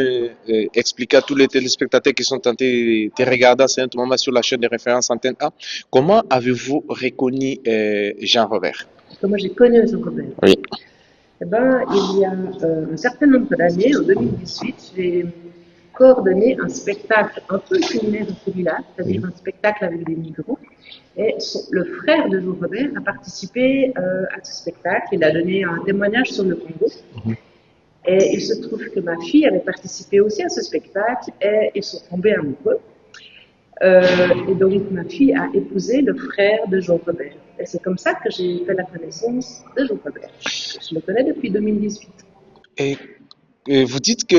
expliquer à tous les téléspectateurs qui sont tentés de regarder à ce moment sur la chaîne de référence Antenne A. Comment avez-vous reconnu Jean-Robert? Comment j'ai connu Jean-Robert? Oui. Eh ben, il y a un certain nombre d'années, en 2018, j'ai coordonné un spectacle un peu similaire à celui-là, c'est-à-dire un spectacle avec des migrants. Et le frère de Jean-Robert a participé à ce spectacle. Il a donné un témoignage sur le Congo. Et il se trouve que ma fille avait participé aussi à ce spectacle et ils sont tombés amoureux. Et donc ma fille a épousé le frère de Jean-Robert. Et c'est comme ça que j'ai fait la connaissance de Jean-Robert. Je le connais depuis 2018. Et vous dites que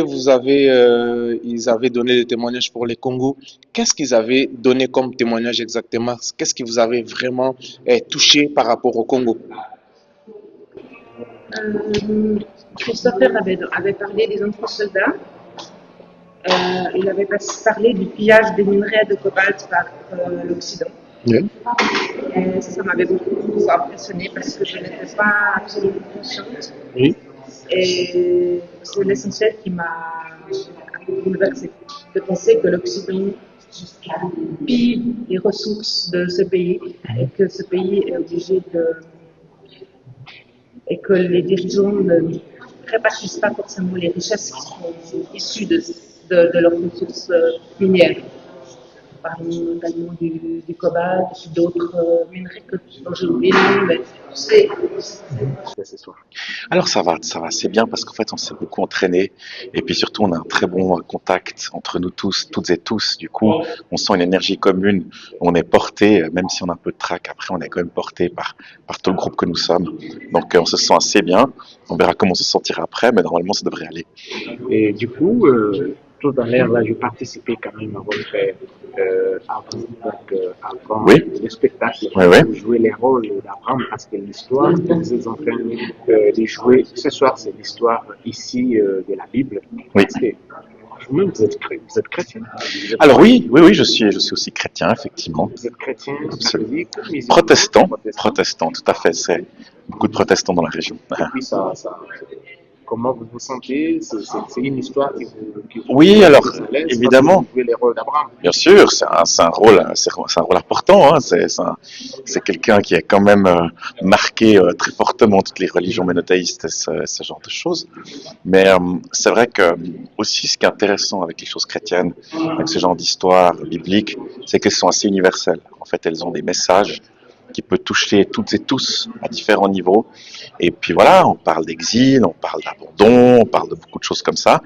ils avaient donné des témoignages pour les Congo. Qu'est-ce qu'ils avaient donné comme témoignage exactement? Qu'est-ce qui vous avait vraiment touché par rapport au Congo? Christopher avait parlé des autres soldats. Il avait parlé du pillage des minerais de cobalt par l'Occident. Oui. Et ça m'avait beaucoup impressionné parce que je n'étais pas absolument consciente. Oui. Et c'est l'essentiel qui m'a bouleversée, de penser que l'Occident pille les ressources de ce pays et que ce pays est obligé et que les dirigeants ne répartissent pas forcément les richesses qui sont issues de leurs ressources minières. Parlons notamment du cobalt, d'autres minerais dont j'ai oublié le nom, mais c'est... Alors ça va, c'est bien parce qu'en fait on s'est beaucoup entraîné et puis surtout on a un très bon contact entre nous tous, toutes et tous. Du coup, on sent une énergie commune, on est porté, même si on a un peu de trac, après on est quand même porté par tout le groupe que nous sommes. Donc on se sent assez bien, on verra comment on se sentira après, mais normalement ça devrait aller. Et du coup, tout à l'heure, là, je participais quand même à votre avant Oui. le spectacle. Oui, oui. Vous jouez les rôles d'Abraham parce que l'histoire que vous êtes en train de jouer ce soir, c'est l'histoire ici de la Bible. Oui. Parce que vous-même, vous êtes chrétien. Alors oui, je suis aussi chrétien, effectivement. Vous êtes chrétien Absolument. catholique, musulman, Protestant, tout à fait. C'est beaucoup de protestants dans la région. Et puis comment vous vous sentez? C'est une histoire qui vous Oui, alors vous laisse évidemment. parce que vous jouez les rôles d'Abraham. Bien sûr, c'est un rôle important. Hein. C'est quelqu'un qui a quand même marqué très fortement toutes les religions monothéistes, ce genre de choses. Mais c'est vrai que aussi, ce qui est intéressant avec les choses chrétiennes, avec ce genre d'histoires bibliques, c'est qu'elles sont assez universelles. En fait, elles ont des messages qui peuvent toucher toutes et tous à différents niveaux. Et puis voilà, on parle d'exil, on parle d'abandon, on parle de beaucoup de choses comme ça.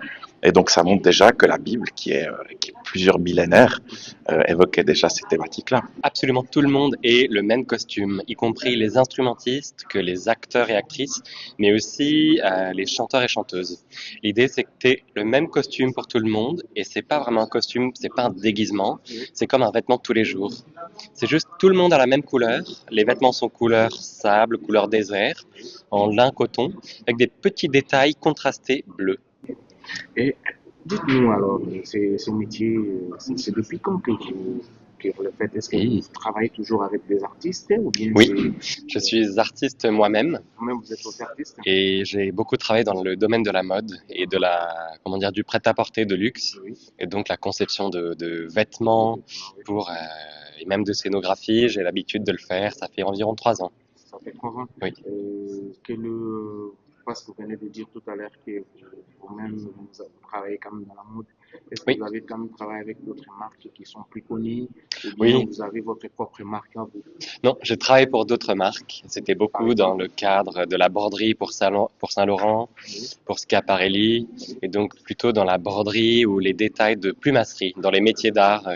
Et donc ça montre déjà que la Bible, qui est plusieurs millénaires, évoquait déjà ces thématiques-là. Absolument tout le monde ait le même costume, y compris les instrumentistes, que les acteurs et actrices, mais aussi les chanteurs et chanteuses. L'idée, c'est que tu aies le même costume pour tout le monde, et c'est pas vraiment un costume, c'est pas un déguisement, c'est comme un vêtement de tous les jours. C'est juste tout le monde a la même couleur, les vêtements sont couleur sable, couleur désert, en lin coton, avec des petits détails contrastés bleus. Et dites-nous alors, ce métier, c'est depuis quand que vous le faites? Est-ce que vous travaillez toujours avec des artistes ou bien Oui, je suis artiste moi-même. Vous-même, vous êtes aussi artiste? Et j'ai beaucoup travaillé dans le domaine de la mode et du prêt-à-porter de luxe. Oui. Et donc la conception de vêtements et même de scénographie, j'ai l'habitude de le faire. Ça fait environ 3 ans. Ça fait 3 ans? Oui. Parce que vous venez de dire tout à l'heure que vous-même, vous travaillez quand même dans la mode. Est-ce que Oui. vous avez quand même travaillé avec d'autres marques qui sont plus connues ou bien Oui. vous avez votre propre marque à vous? Non, j'ai travaillé pour d'autres marques. C'était beaucoup dans le cadre de la broderie pour Saint-Laurent, pour Schiaparelli, et donc plutôt dans la broderie ou les détails de plumasserie, dans les métiers d'art,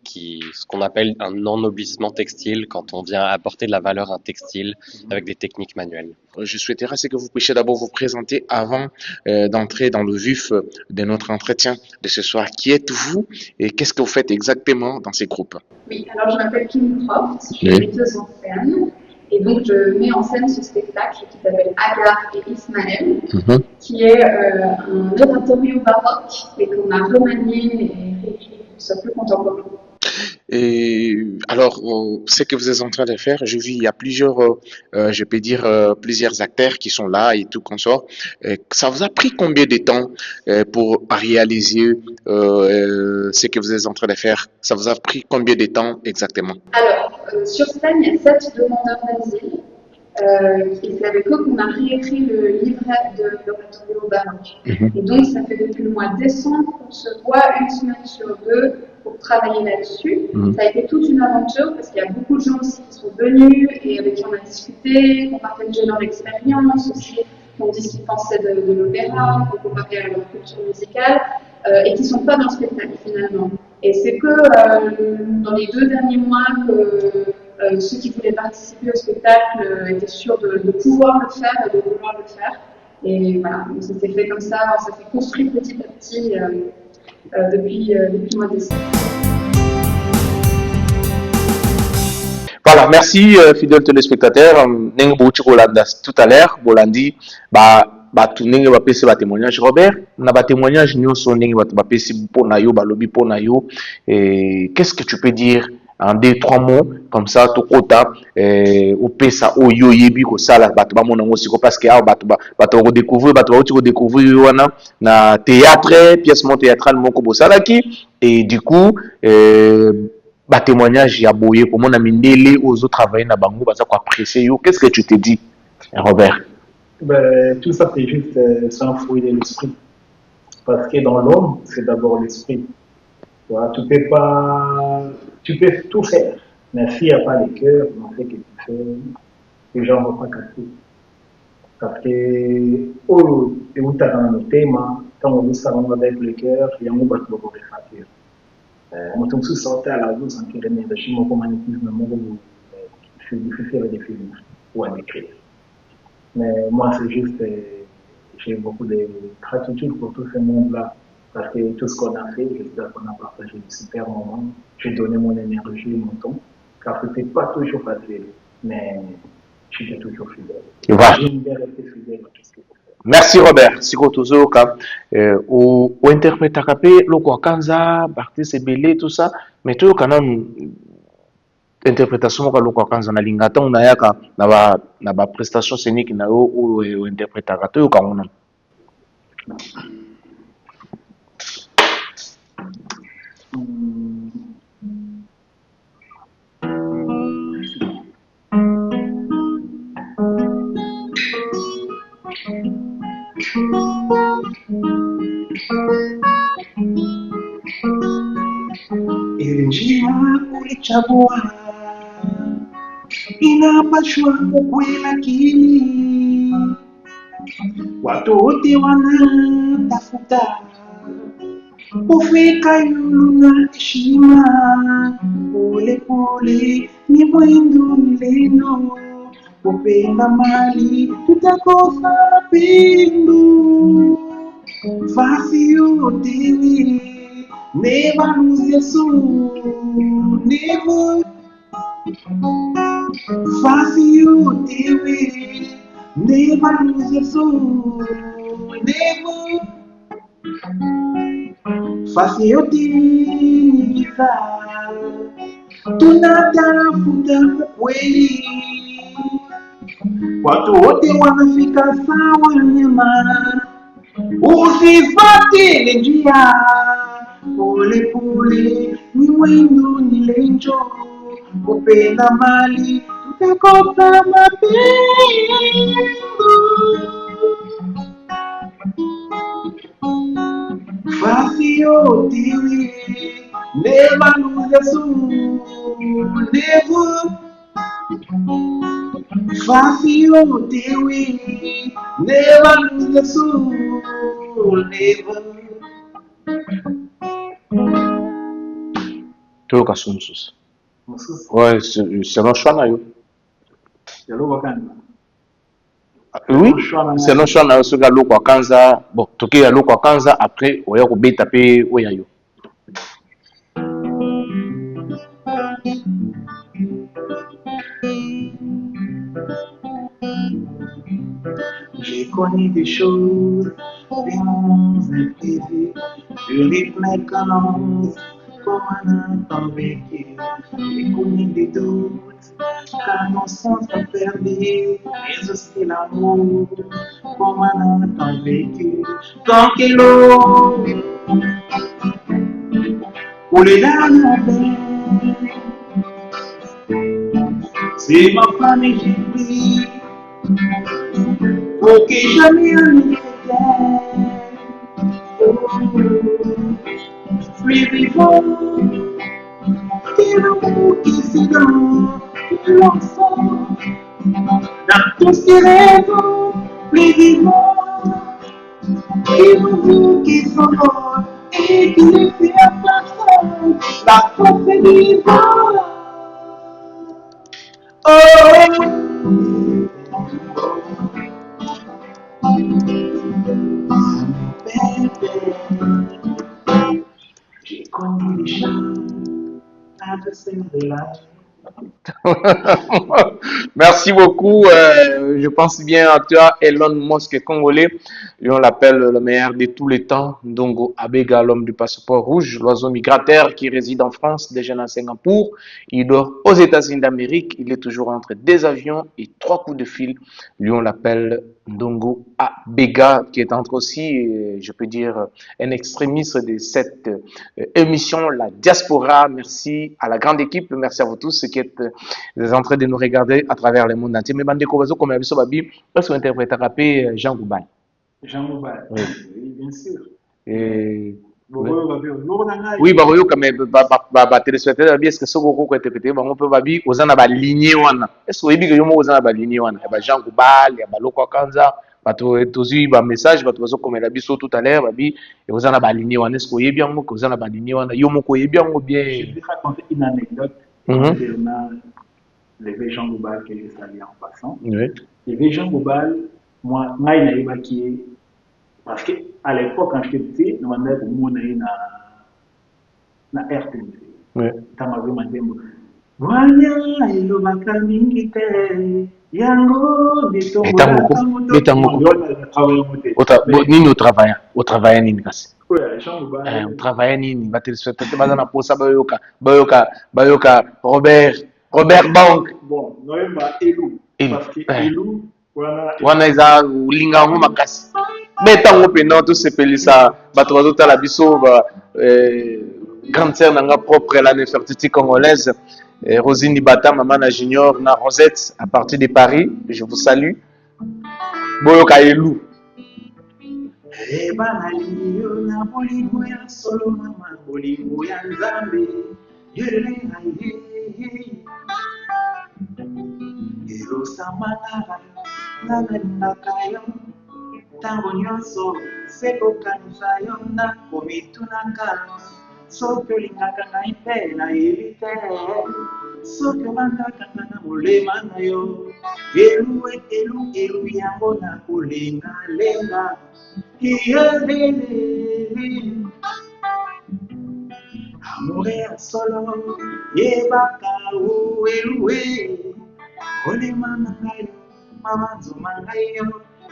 ce qu'on appelle un ennoblissement textile, quand on vient apporter de la valeur à un textile avec des techniques manuelles. Je souhaiterais que vous puissiez d'abord vous présenter avant d'entrer dans le vif de notre entretien de ce soir. Qui êtes-vous et qu'est-ce que vous faites exactement dans ces groupes? Oui, alors je m'appelle Kim Croft, je suis metteuse en scène et donc je mets en scène ce spectacle qui s'appelle Agar et Ismaël, qui est un oratorio baroque et qu'on a remanié et réécrit pour que ce soit plus contemporain. Et alors, ce que vous êtes en train de faire, je vis, il y a plusieurs, je peux dire, plusieurs acteurs qui sont là et tout consort. Ça vous a pris combien de temps pour réaliser ce que vous êtes en train de faire? Ça vous a pris combien de temps exactement? Alors, sur scène, il y a 7 demandeurs d'asile. Et c'est avec eux qu'on a réécrit le livret de l'oratorio baroque. Et donc, ça fait depuis le mois de décembre qu'on se voit une semaine sur 2 pour travailler là-dessus. Ça a été toute une aventure parce qu'il y a beaucoup de gens aussi qui sont venus et avec qui on a discuté, qui ont partagé leur expérience aussi, qui ont dit ce qu'ils pensaient de l'opéra, qui ont comparé à leur culture musicale et qui ne sont pas dans le spectacle finalement. Et c'est que dans les 2 derniers mois que ceux qui voulaient participer au spectacle étaient sûrs de pouvoir le faire et de vouloir le faire. Et voilà, donc ça s'est fait comme ça s'est construit petit à petit depuis le mois de décembre. Voilà, merci fidèles téléspectateurs. Nengue Bouchi Rolanda tout à l'heure, Bolandi, tout nengue va passer ba témoignage. Robert, na ba témoignage nous son nengue va passer pour na yo, ba lobby pour na yo. Et qu'est-ce que tu peux dire en 2-3 mots comme ça tout kota au pesa o yo yebi ko sala bato ba mona ngosi ko parce que bato redécouvrir bato ba uti ko découvrir wana na théâtre pièce mon théâtrale moko bosala ki et du coup ba témoignage ya boye comment na mindele aux autres travailler na bango baza ko apprécier yo. Qu'est-ce que tu te dis Robert? Tout ça c'est juste c'est un fruit de l'esprit parce que dans l'homme c'est d'abord l'esprit. Tu peux tout faire, mais s'il n'y a pas le cœur, on fait que tu fais, les gens ne vont pas casser. Parce que, et où tu as dans le thème, quand on veut s'arranger avec le cœur, il y a un mot qui va faire. On peut aussi sortir à la rue sans qu'il y ait un régime au magnétisme, c'est difficile à définir ou à décrire. Mais moi, c'est juste, j'ai beaucoup de gratitude pour tout ce monde-là. Parce que tout ce qu'on a fait, j'espère qu'on a partagé de super moments. J'ai donné mon énergie, mon temps. Car ce n'était pas toujours facile, mais j'étais toujours fidèle. Voilà. J'aime bien rester fidèle à tout ce que je fais. Merci Robert. Siko tozoka o interprétaka pe loko akanza, artiste ebele tout ça, mais to kana interprétation moko loko akanza na linga ntango nayaka na ba prestation scénique na yo o interprétaka to yoka ngona. Njia ulichagua inapashwa kukwela akili, watu wote wanatafuta kufika yulu na heshima. Pole pole ni mwendo mleno, kupenda mali tutakosa pindu. Fasi yote we, never lose your soul, never. Fasi yote we, never lose your soul, never. Fasi yote ni giza, tunatafuta kweli. Watu wote wanafika sawa nyema, usifate njia. Pole pole ni mwendo ni lenjo, kupenda mali tutakosa mapendo. Fasi yote we, never lose your soul, never. Fasi yote we, never lose your soul, never. Toyoka sunsus. Mosusu, Ouais, c'est non choix na yo. yalo bakanda. Oui, c'est non choix na yo soka loko akanza. Bon, toke ya loko akanza après oya ko beta pe oya yo. J'ai connu des choses, des moments imprévus, du rythme et cadence, comme un temps vécu. J'ai connu des doutes, car nos sens sont perdus, mais aussi l'amour, comme un temps vécu. Tranquillo, pour les dernières peines, c'est ma famille j'ai pris. Pour que jamais un ne plus vivant que l'amour qui se donne tout l'ensemble dans tous ses rêves, plus vivant que l'amour qui s'envole et qui ne fait à personne la force est vivante. J'ai connu les gens à de ces là. Merci beaucoup. Je pense bien à toi, Elon Musk congolais. Et on l'appelle le meilleur de tous les temps. Ndongo Abega, l'homme du passeport rouge, l'oiseau migrateur qui réside en France, déjà à Singapour. Il dort aux États-Unis d'Amérique. Il est toujours entre des avions et 3 coups de fil. Lui, on l'appelle Ndongo Abega, qui est entre aussi, je peux dire, un extrémiste de cette émission, la diaspora. Merci à la grande équipe. Merci à vous tous qui êtes en train de nous regarder à travers le monde entier. Mais Bandeko Bazo, comme Abisso Babi, est-ce qu'on interprète à Jean Goubay? Jean Moubal, Oui. oui, bien sûr. Et... Oui, bah oui, comme téléspectateur, est-ce que ce qu'on peut interpréter, on peut babi, aux en a lignée wana. Est-ce que vous avez aux en a lignée wana? Il y a Jean Goubal, il y a Loko Kanza, bato tozi ba message, bato bazo comme la biso tout à l'heure, babi, et aux en a lignée wana. Est-ce que vous avez bien aux en a lignée wana? Yo moko bien ou bien? Je vais raconter une anecdote. Bernard, les Jean Goubal que je salue en passant. Oui. Les Jean Goubal, moi, il y a qui Parce qu'à l'époque, quand j'étais petit, nous avons dit que na RTNC. Ouais. Tant que madame, Wanya ilobaka mingi te, yango Etango bitombola ko, kamuto. etango ko. Nini otravaille nini kasi? Otravaille nini? Batelespectateur baza na posa bayoka Robert Bank. Bon, noyemba elu. Parce que elu wana eza ulinga yango makasi. Betango pena tosepelisa bato bazotala biso grande sœur nanga propre la Nefertiti congolaise. Rosine Bata, maman na Junior, na Rosette, à partir de Paris. Je vous salue. Boyoka Elou. Ebana liyo na bolingo ya solo mama bolingo ya nzambe yele aye elosamanga nalingaka yo ntango nyonso sekokanisa yo nakomitunaka soki olingaka ngai mpe nayebi te soki obandaka nga na molema na yo elu yango nakolengalenga Yelele, amour ya solo, yebaka uelue, olema na ngai, mama nzoma ngai yo,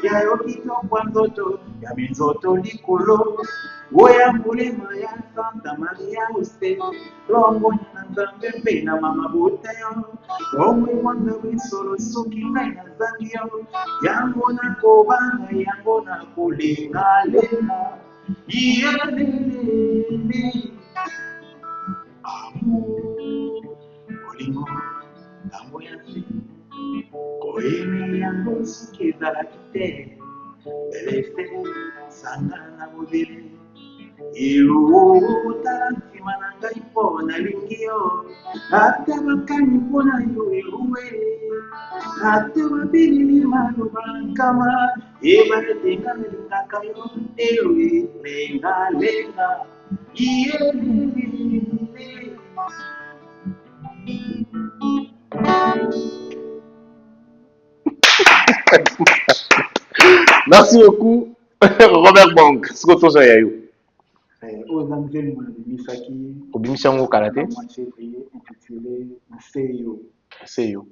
yayo kitoko nzoto, ya minzoto likolo, oya molema ya Santa Maria Ose, longonya na nzambe mpe na mama bota yo, omwe mwana wisolo soki ngai nazangi yo, yango nakobanga yango nakolengalenga, yelelele, amour, bolingo, ngambo ya nse, koyeme yango soki ezalaki te, elese sanga na mobile, elutala nsima na ngai mpo nalingi yo, ata bakani mpo na yo eluwe, ata babilili maloba nkama, ebaetenga nalingaka yo elwe lengalenga, yelelele. Merci beaucoup, Robert Bank. Ce que tu as eu. Aux Anglais, nous bimisaki. Obimisi yango karaté. Intitulé Seyo. Seyo.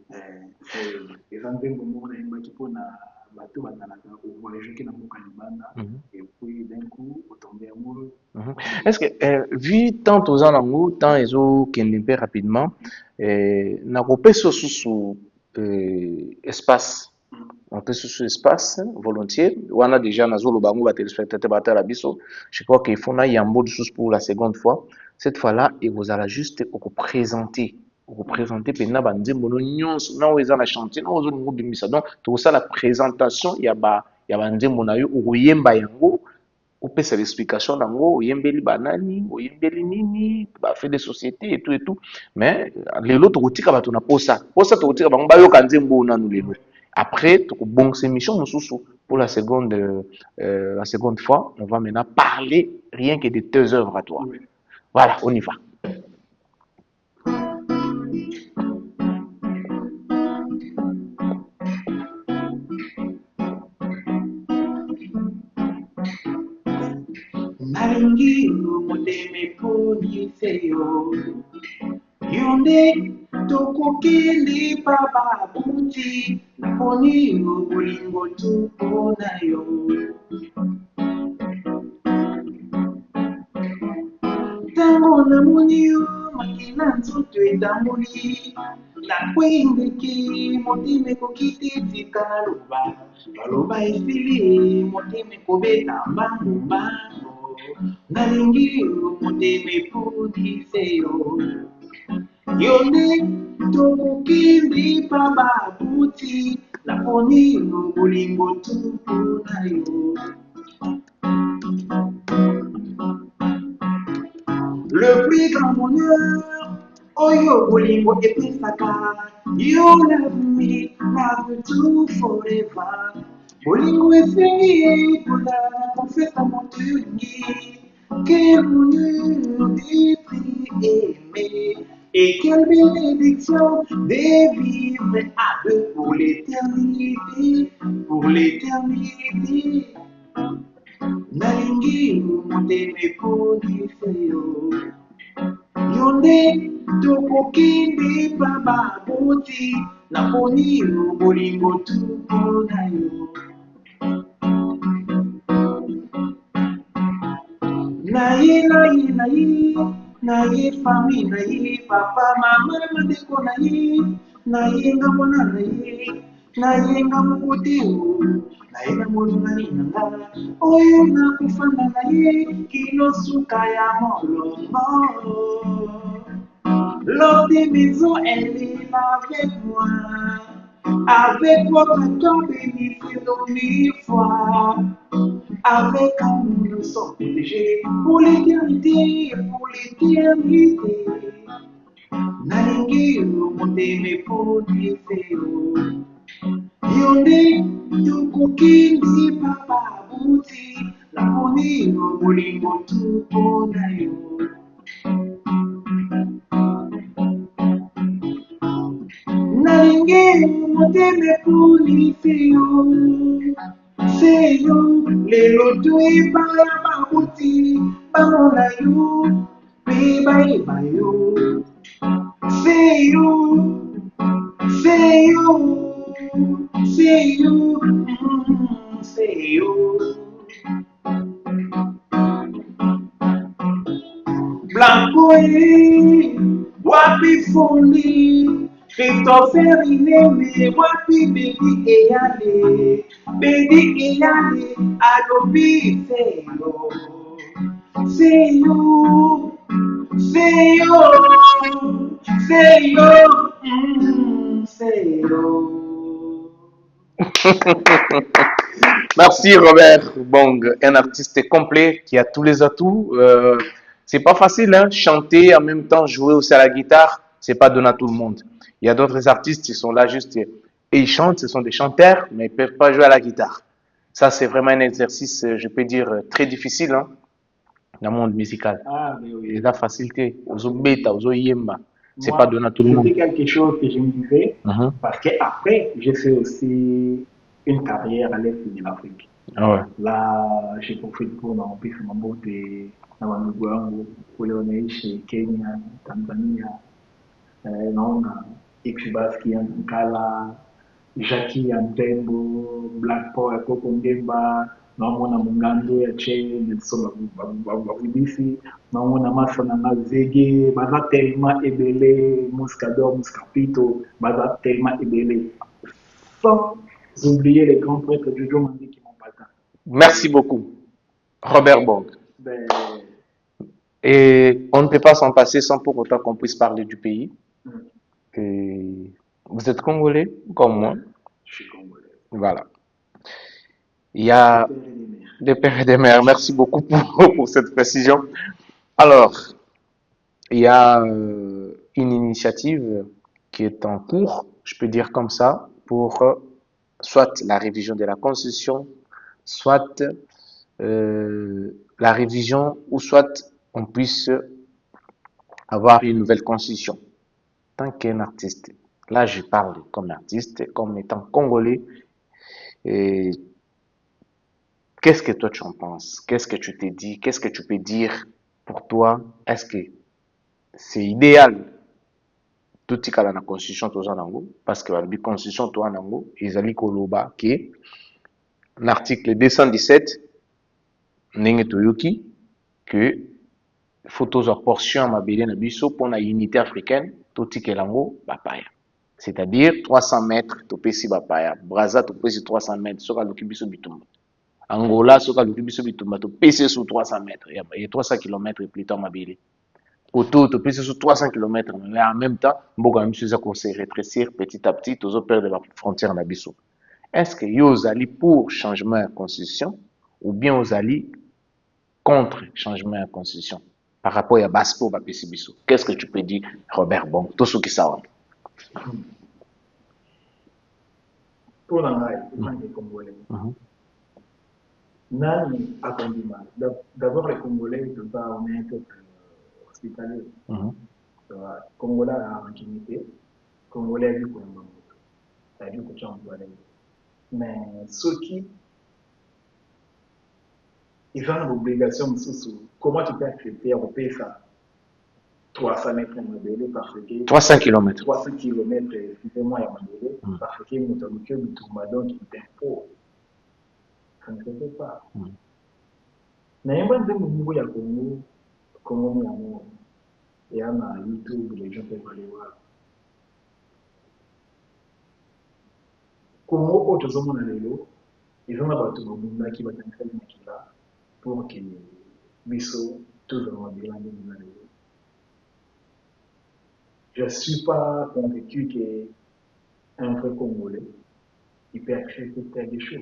Les Anglais, nous avons mpona bato bazalaka voyager na mboka libanda et puis d'un coup tomber amoureux. Est-ce que vu tant aux anango tant ezo kende mpe rapidement na kopesa susu espace on peut sous espace volontiers wana déjà nazolo bango ba téléspectateurs batala biso je crois qu'il faut na yambo sous pour la seconde fois cette fois-là et vous allez juste représenter pena banzembo nyonso na eza na chantier na ozo ngo bimisa donc tout ça la présentation ya banzembo na yo oyemba yango opesa l'explication nango oyembeli banani oyembeli nini ba fait des sociétés et tout mais lelo tokotika bato na posa tokotika bango bayoka nzembo nanu lelo après bon c'est mission mosusu pour la seconde fois on va maintenant parler rien que de tes œuvres à toi voilà on y va. Nalingi moteme ponise yo yonde tokokende pa babuti naponi bolingo tupona yo ntango namoni yo makila nzoto etamboli nakwendeki motema ekoki te tika baloba esili motema ekobeta mbangombango nalingi motema epudise yo yonde tokokindi pa babuti naponi bolingo tupu na yo. Le plus grand bonheur oyo bolingo epesaka yo love to forever bolingo esengi kozala confessa moto yolingi quel bonheur d'être aimé et quelle bénédiction de vivre à deux pour l'éternité Naponi moteme poni feyo. Yonde tokokende bababuti. Naponi bolingo tupo na yo. Naye famille naye papa mama madeko naye nga mwana naye nga mokoteo naye nga molongani nanga oyo nakufanda naye kino suka ya molongo. Lors des maisons, elle est avec moi. Avec votre cœur béni, c'est nos 1000 fois. Avec amour, nous sommes protégés pour l'éternité, pour l'éternité. Nalingi moteme poni feyo. Yonde tukukindi papa buti. Naponi bolingo tupo na yo. Nalingi moteme poni feyo. Seyo lelo tue baya babuti bamona yo pe baeba yo. Seyo seyo. Blanco wapi foli. Christopher Ineme, wapi Bedi Eyale, alobi seyo, seyo. Merci Robert Bong, un artiste complet qui a tous les atouts. C'est pas facile, hein, chanter en même temps, jouer aussi à la guitare, c'est pas donné à tout le monde. Il y a d'autres artistes qui sont là juste et ils chantent, ce sont des chanteurs, mais ils peuvent pas jouer à la guitare. Ça, c'est vraiment un exercice, je peux dire, très difficile, hein, dans le monde musical. Ah, mais oui. Et la facilité, aux bêta, aux yemba, c'est pas donné à tout le monde. C'était quelque chose que je me disais, Mhm. parce qu'après, j'ai fait aussi une carrière à l'Est de l'Afrique. Ah ouais. Là, j'ai profité pour m'empirer ma beauté dans ma Nuguango, pour les chez Kenya, Tanzania, non, Exibaski, Nkala, Jackie Antembo, Black Power, Kokongemba, naomona Mungando ya Che, Nelson Babudisi, naomona Masana Zege, baza tellement ebele, Muscador, Muscapito, baza tellement ebele. Sans oublier les grands prêtres du Joe Mandi qui m'ont pas. Merci beaucoup, Robert Bong. Ben, Et on ne peut pas s'en passer sans pour autant qu'on puisse parler du pays. mm, Et vous êtes congolais comme moi. je suis congolais. Voilà. Il y a Père et des mères. des pères et des mères. Merci beaucoup pour cette précision. Alors, il y a une initiative qui est en cours, je peux dire comme ça, pour soit la révision de la Constitution, soit la révision, ou soit on puisse avoir une nouvelle Constitution. Tant qu'un artiste, là je parle comme artiste, comme étant congolais, et qu'est-ce que toi tu en penses? Qu'est-ce que tu t'es dit? Qu'est-ce que tu peux dire pour toi? Est-ce que c'est idéal tout tikala na constitution toza nango parce que la constitution toza nango ezali koloba ke l'article 217 ndenge toyoki que faut tozwa portion ya mabele na biso mpona unité africaine totikela yango bapaya, c'est-à-dire 300 mètres topesi bapaya, Brazza topesi 300 mètres soki aluki biso bitumba, Angola soki aluki biso bitumba topesi sur 300 mètres ya 300 km plutôt mabele autour topesi sur 300 km, mais en même temps mboka na biso eza ko se rétrécir petit à petit, tozo perdre la frontière na biso. Est-ce que yo ozali pour changement ya constitution ou bien ozali contre changement ya constitution par rapport à Baspo bapesi biso? Qu'est-ce que tu peux dire Robert Bong tosukisa wana? Pour l'anglais, les Congolais. Nani akondima. D'abord, les Congolais ne peuvent pas en être hospitaliers. Congolais a intimité. Congolais a vu qu'on a vu qu'on a mais ceux qui ils ont une obligation, comment tu peux accepter en paix ça 300 mètres à Mandélé parce que 300 km. 300 km, excusez-moi, à Mandélé, parce que nous avons un tourmadon qui est impôt. Ça ne se fait pas. Mais moi, je me dis à Congo, Congo, Miamo, et à YouTube, les gens peuvent aller voir. Congo, autre chose, on a les lots, ils ont un bateau qui va t'installer là pour que Bisso, tout le monde, il a les lots. Je ne suis pas convaincu qu'un vrai Congolais, il peut accepter telle chose.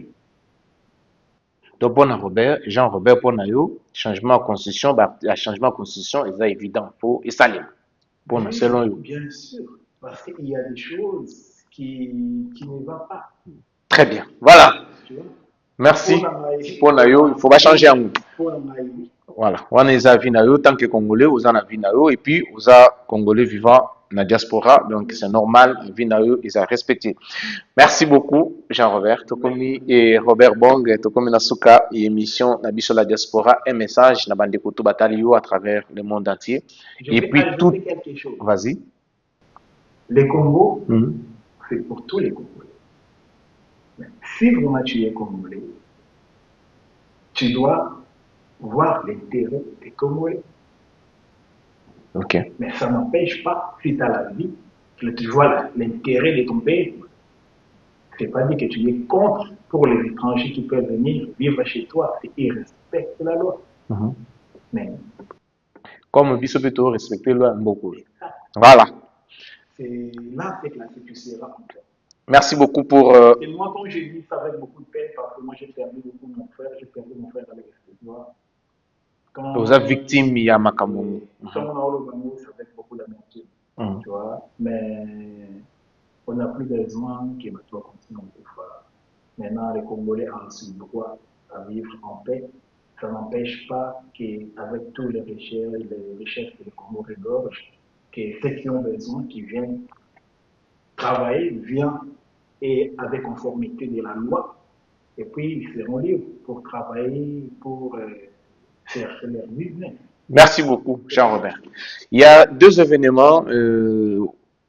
Donc, bon, Robert, Jean-Robert, pour nous, changement de constitution, le changement de constitution, c'est évident pour et salim. Pour nous, selon vous. Bien sûr, parce qu'il y a des choses qui ne vont pas. Très bien. Voilà. Merci. Pour nous, il faut pas changer en nous. Voilà. On a des avis tant que Congolais, vous en avez et puis vous avez Congolais vivant dans la diaspora, donc c'est normal, Vinayo, ils ont respecté. Merci beaucoup, Jean-Robert, Tokomi et Robert Bong, Tokomi Nasuka, et émission Nabiso la diaspora, un message, Nabandekutu Batalio à travers le monde entier. Et puis tout. Vas-y. Les Congos, c'est pour tous les Congolais. Mais si vraiment tu es Congolais, tu dois voir l'intérêt des Congolais. Ok. Mais ça n'empêche pas, si tu as la vie, que tu vois l'intérêt de ton pays. Ce n'est pas dit que tu es contre pour les étrangers qui peuvent venir vivre chez toi. Ils respectent la loi. Mais comme Bissopeto respecte la loi beaucoup. Voilà. C'est là que tu seras en fait. Merci beaucoup pour. Et moi, quand j'ai dit ça avec beaucoup de peine, parce que moi j'ai perdu beaucoup mon frère, avec l'espoir. Vous êtes victime, il y a Makamou. Quand on a le Bango, c'est avec beaucoup d'amertume. Tu vois, mais on n'a plus besoin que toi continue à faire. Maintenant, les Congolais ont aussi le droit à vivre en paix. Ça n'empêche pas qu'avec tous les richesses que le Congo regorge, que ceux qui ont besoin, qui viennent travailler, viennent et avec conformité de la loi, et puis ils seront libres pour travailler, pour faire leur business. Merci beaucoup, Jean-Robert. Il y a deux événements,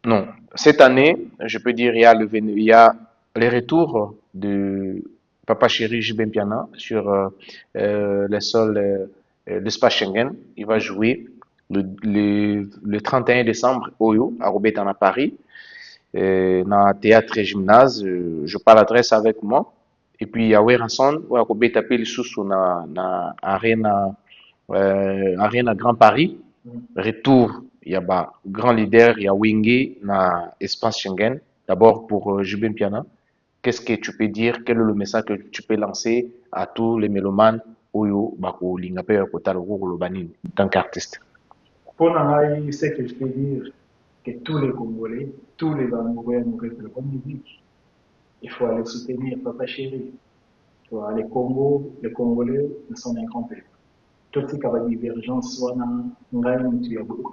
non, cette année, je peux dire, il y a les retours de Papa Chéri Jibem Piana sur les sols l'espace Schengen. Il va jouer le 31 décembre Oyo, à Robert à Paris, dans théâtre et gymnase. Je parle l'adresse avec moi. Et puis, il y a Weranson, où Robert appelle sous na arena Grand Paris. Retour, il y a grand leader, il y a Wingé dans espace Schengen. D'abord pour Jubin Piana, qu'est-ce que tu peux dire? Quel est le message que tu peux lancer à tous les mélomanes Oyo Bako Lingape Kota Lobanin en tant qu'artiste? Pour nous, ce que je peux dire, que tous les Congolais, tous les amoureux de la musique, il faut aller soutenir Papa Chéri. Tu vois, les Congolais ne sont incompétents. Tout ce qui a divergence, soit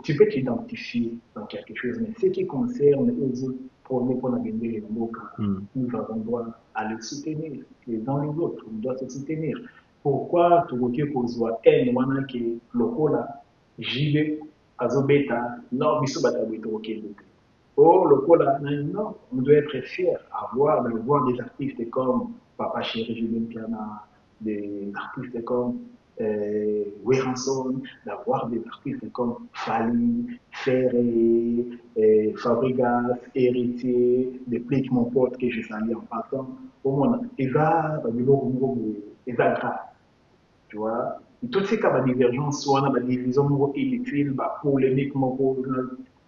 tu peux t'identifier dans quelque chose, mais ce qui concerne les autres, pour la nous avons droit à les soutenir, les uns les autres, on doit se soutenir. Pourquoi tu veux que soit un qui est local, JB, Azobeta, non, Bissobata, oh, local, non, on doit être fiers d'avoir des artistes comme Papa Chéri, Julien Piana, des artistes comme Weranson, d'avoir des artistes comme Fali, Ferré, Fabregas, Héritier, des pliques mon pote que je salue en passant. Au moins, ils ont grave. Tu vois, tout ce qui a des divergences, soit dans la division inutile, polémique, non,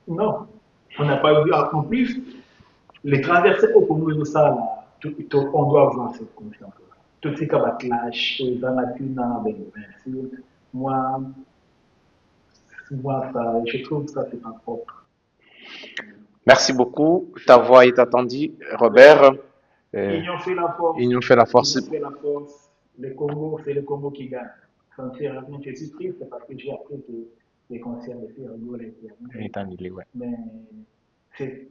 on n'a pas vu. En plus, les traversées au Congo de ça, on doit avoir cette confiance. Tout ce qui a clash, dans la cuna, bien sûr, moi, ça, je trouve ça, c'est pas propre. Merci beaucoup. Ta voix est attendue, Robert. Union fait la force. Union fait la force. Union fait la force. Le Congo, c'est le Congo qui gagne. Sincèrement, je suis triste parce que j'ai appris que les concerts de Ferrago étaient annulés. Mais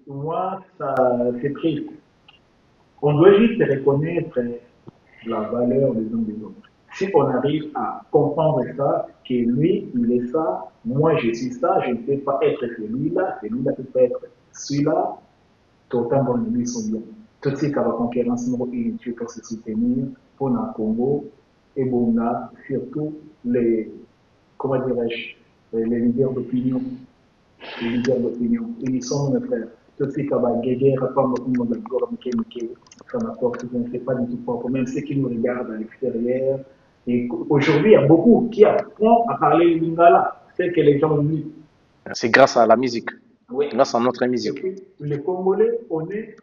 moi, c'est triste. On doit juste reconnaître la valeur des uns des autres. Si on arrive à comprendre ça, que lui, il est ça, moi je suis ça, je ne peux pas être celui-là ne peut pas être celui-là, autant bon, lui sont bien. Tout ce qui va concurrence, il faut se soutenir pour le Congo et bon, surtout les, comment dirais-je, les leaders d'opinion. Les leaders d'opinion. Ils sont mes frères. Tout ce qui va guerre, pas beaucoup de ça m'apporte, je ne sais pas du tout propre, même ceux qui nous regardent à l'extérieur. Et aujourd'hui, il y a beaucoup qui apprennent à parler le lingala, c'est que les gens oublient. C'est grâce à la musique, Oui. grâce à notre Et musique. puis, les Congolais, on est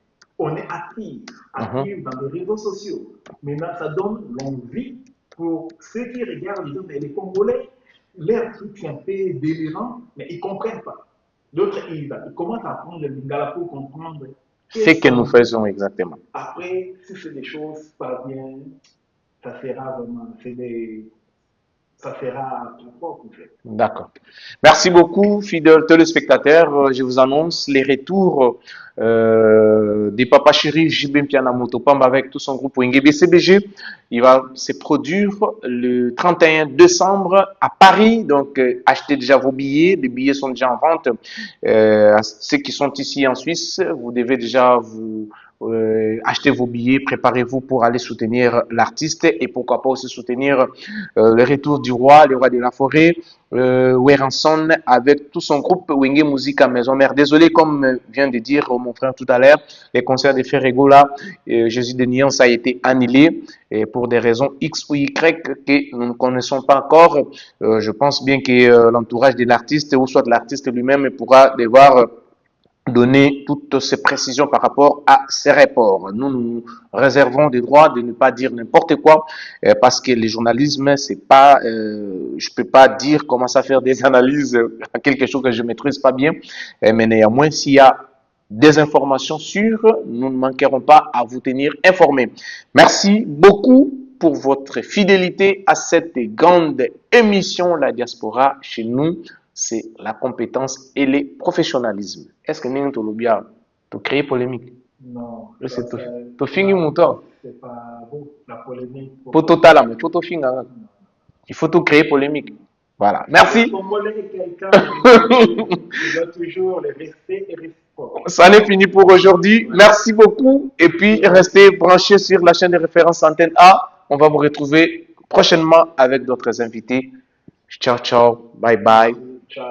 actifs dans les réseaux sociaux. Maintenant, ça donne l'envie pour ceux qui regardent, ils disent, mais les Congolais, leur truc c'est un peu délirant, mais ils ne comprennent pas. D'autres, ils commencent à apprendre le lingala pour comprendre Ce que nous faisons exactement. après, si c'est des choses pas bien, ça sera vraiment, ça sera tout propre en fait. D'accord. Merci beaucoup, fidèles téléspectateurs. Je vous annonce les retours des Papa Chéri JB Pianamoto Pamba avec tout son groupe Wenge BCBG. Il va se produire le 31 décembre à Paris. Donc, achetez déjà vos billets. Les billets sont déjà en vente. Ceux qui sont ici en Suisse, vous devez déjà vous acheter vos billets, préparez-vous pour aller soutenir l'artiste et pourquoi pas aussi soutenir le retour du roi, le roi de la forêt, Weranson avec tout son groupe Wenge Musique à Maison Mère. Désolé, comme vient de dire mon frère tout à l'heure, les concerts de Ferrego là, Jésus de Nyon, ça a été annulé et pour des raisons X ou Y que nous ne connaissons pas encore. Je pense bien que l'entourage de l'artiste ou soit l'artiste lui-même pourra devoir donner toutes ces précisions par rapport à ces reports. Nous nous réservons des droits de ne pas dire n'importe quoi parce que le journalisme, c'est pas, je peux pas dire comment ça faire des analyses à quelque chose que je maîtrise pas bien, mais néanmoins, s'il y a des informations sûres, nous ne manquerons pas à vous tenir informés. Merci beaucoup pour votre fidélité à cette grande émission, la diaspora chez nous. C'est la compétence et le professionnalisme. Est-ce que nous avons bien créé polémique? Non. C'est tout. Tu finis mon temps. C'est pas beau, la polémique. Pour total, mais faut finir. Il faut tout créer polémique. Voilà. Merci. Je dois toujours le respect et respect. Ça n'est fini pour aujourd'hui. Merci beaucoup. Et puis, restez branchés sur la chaîne de référence Antenne A. On va vous retrouver prochainement avec d'autres invités. Ciao, ciao. Bye, bye. Ciao.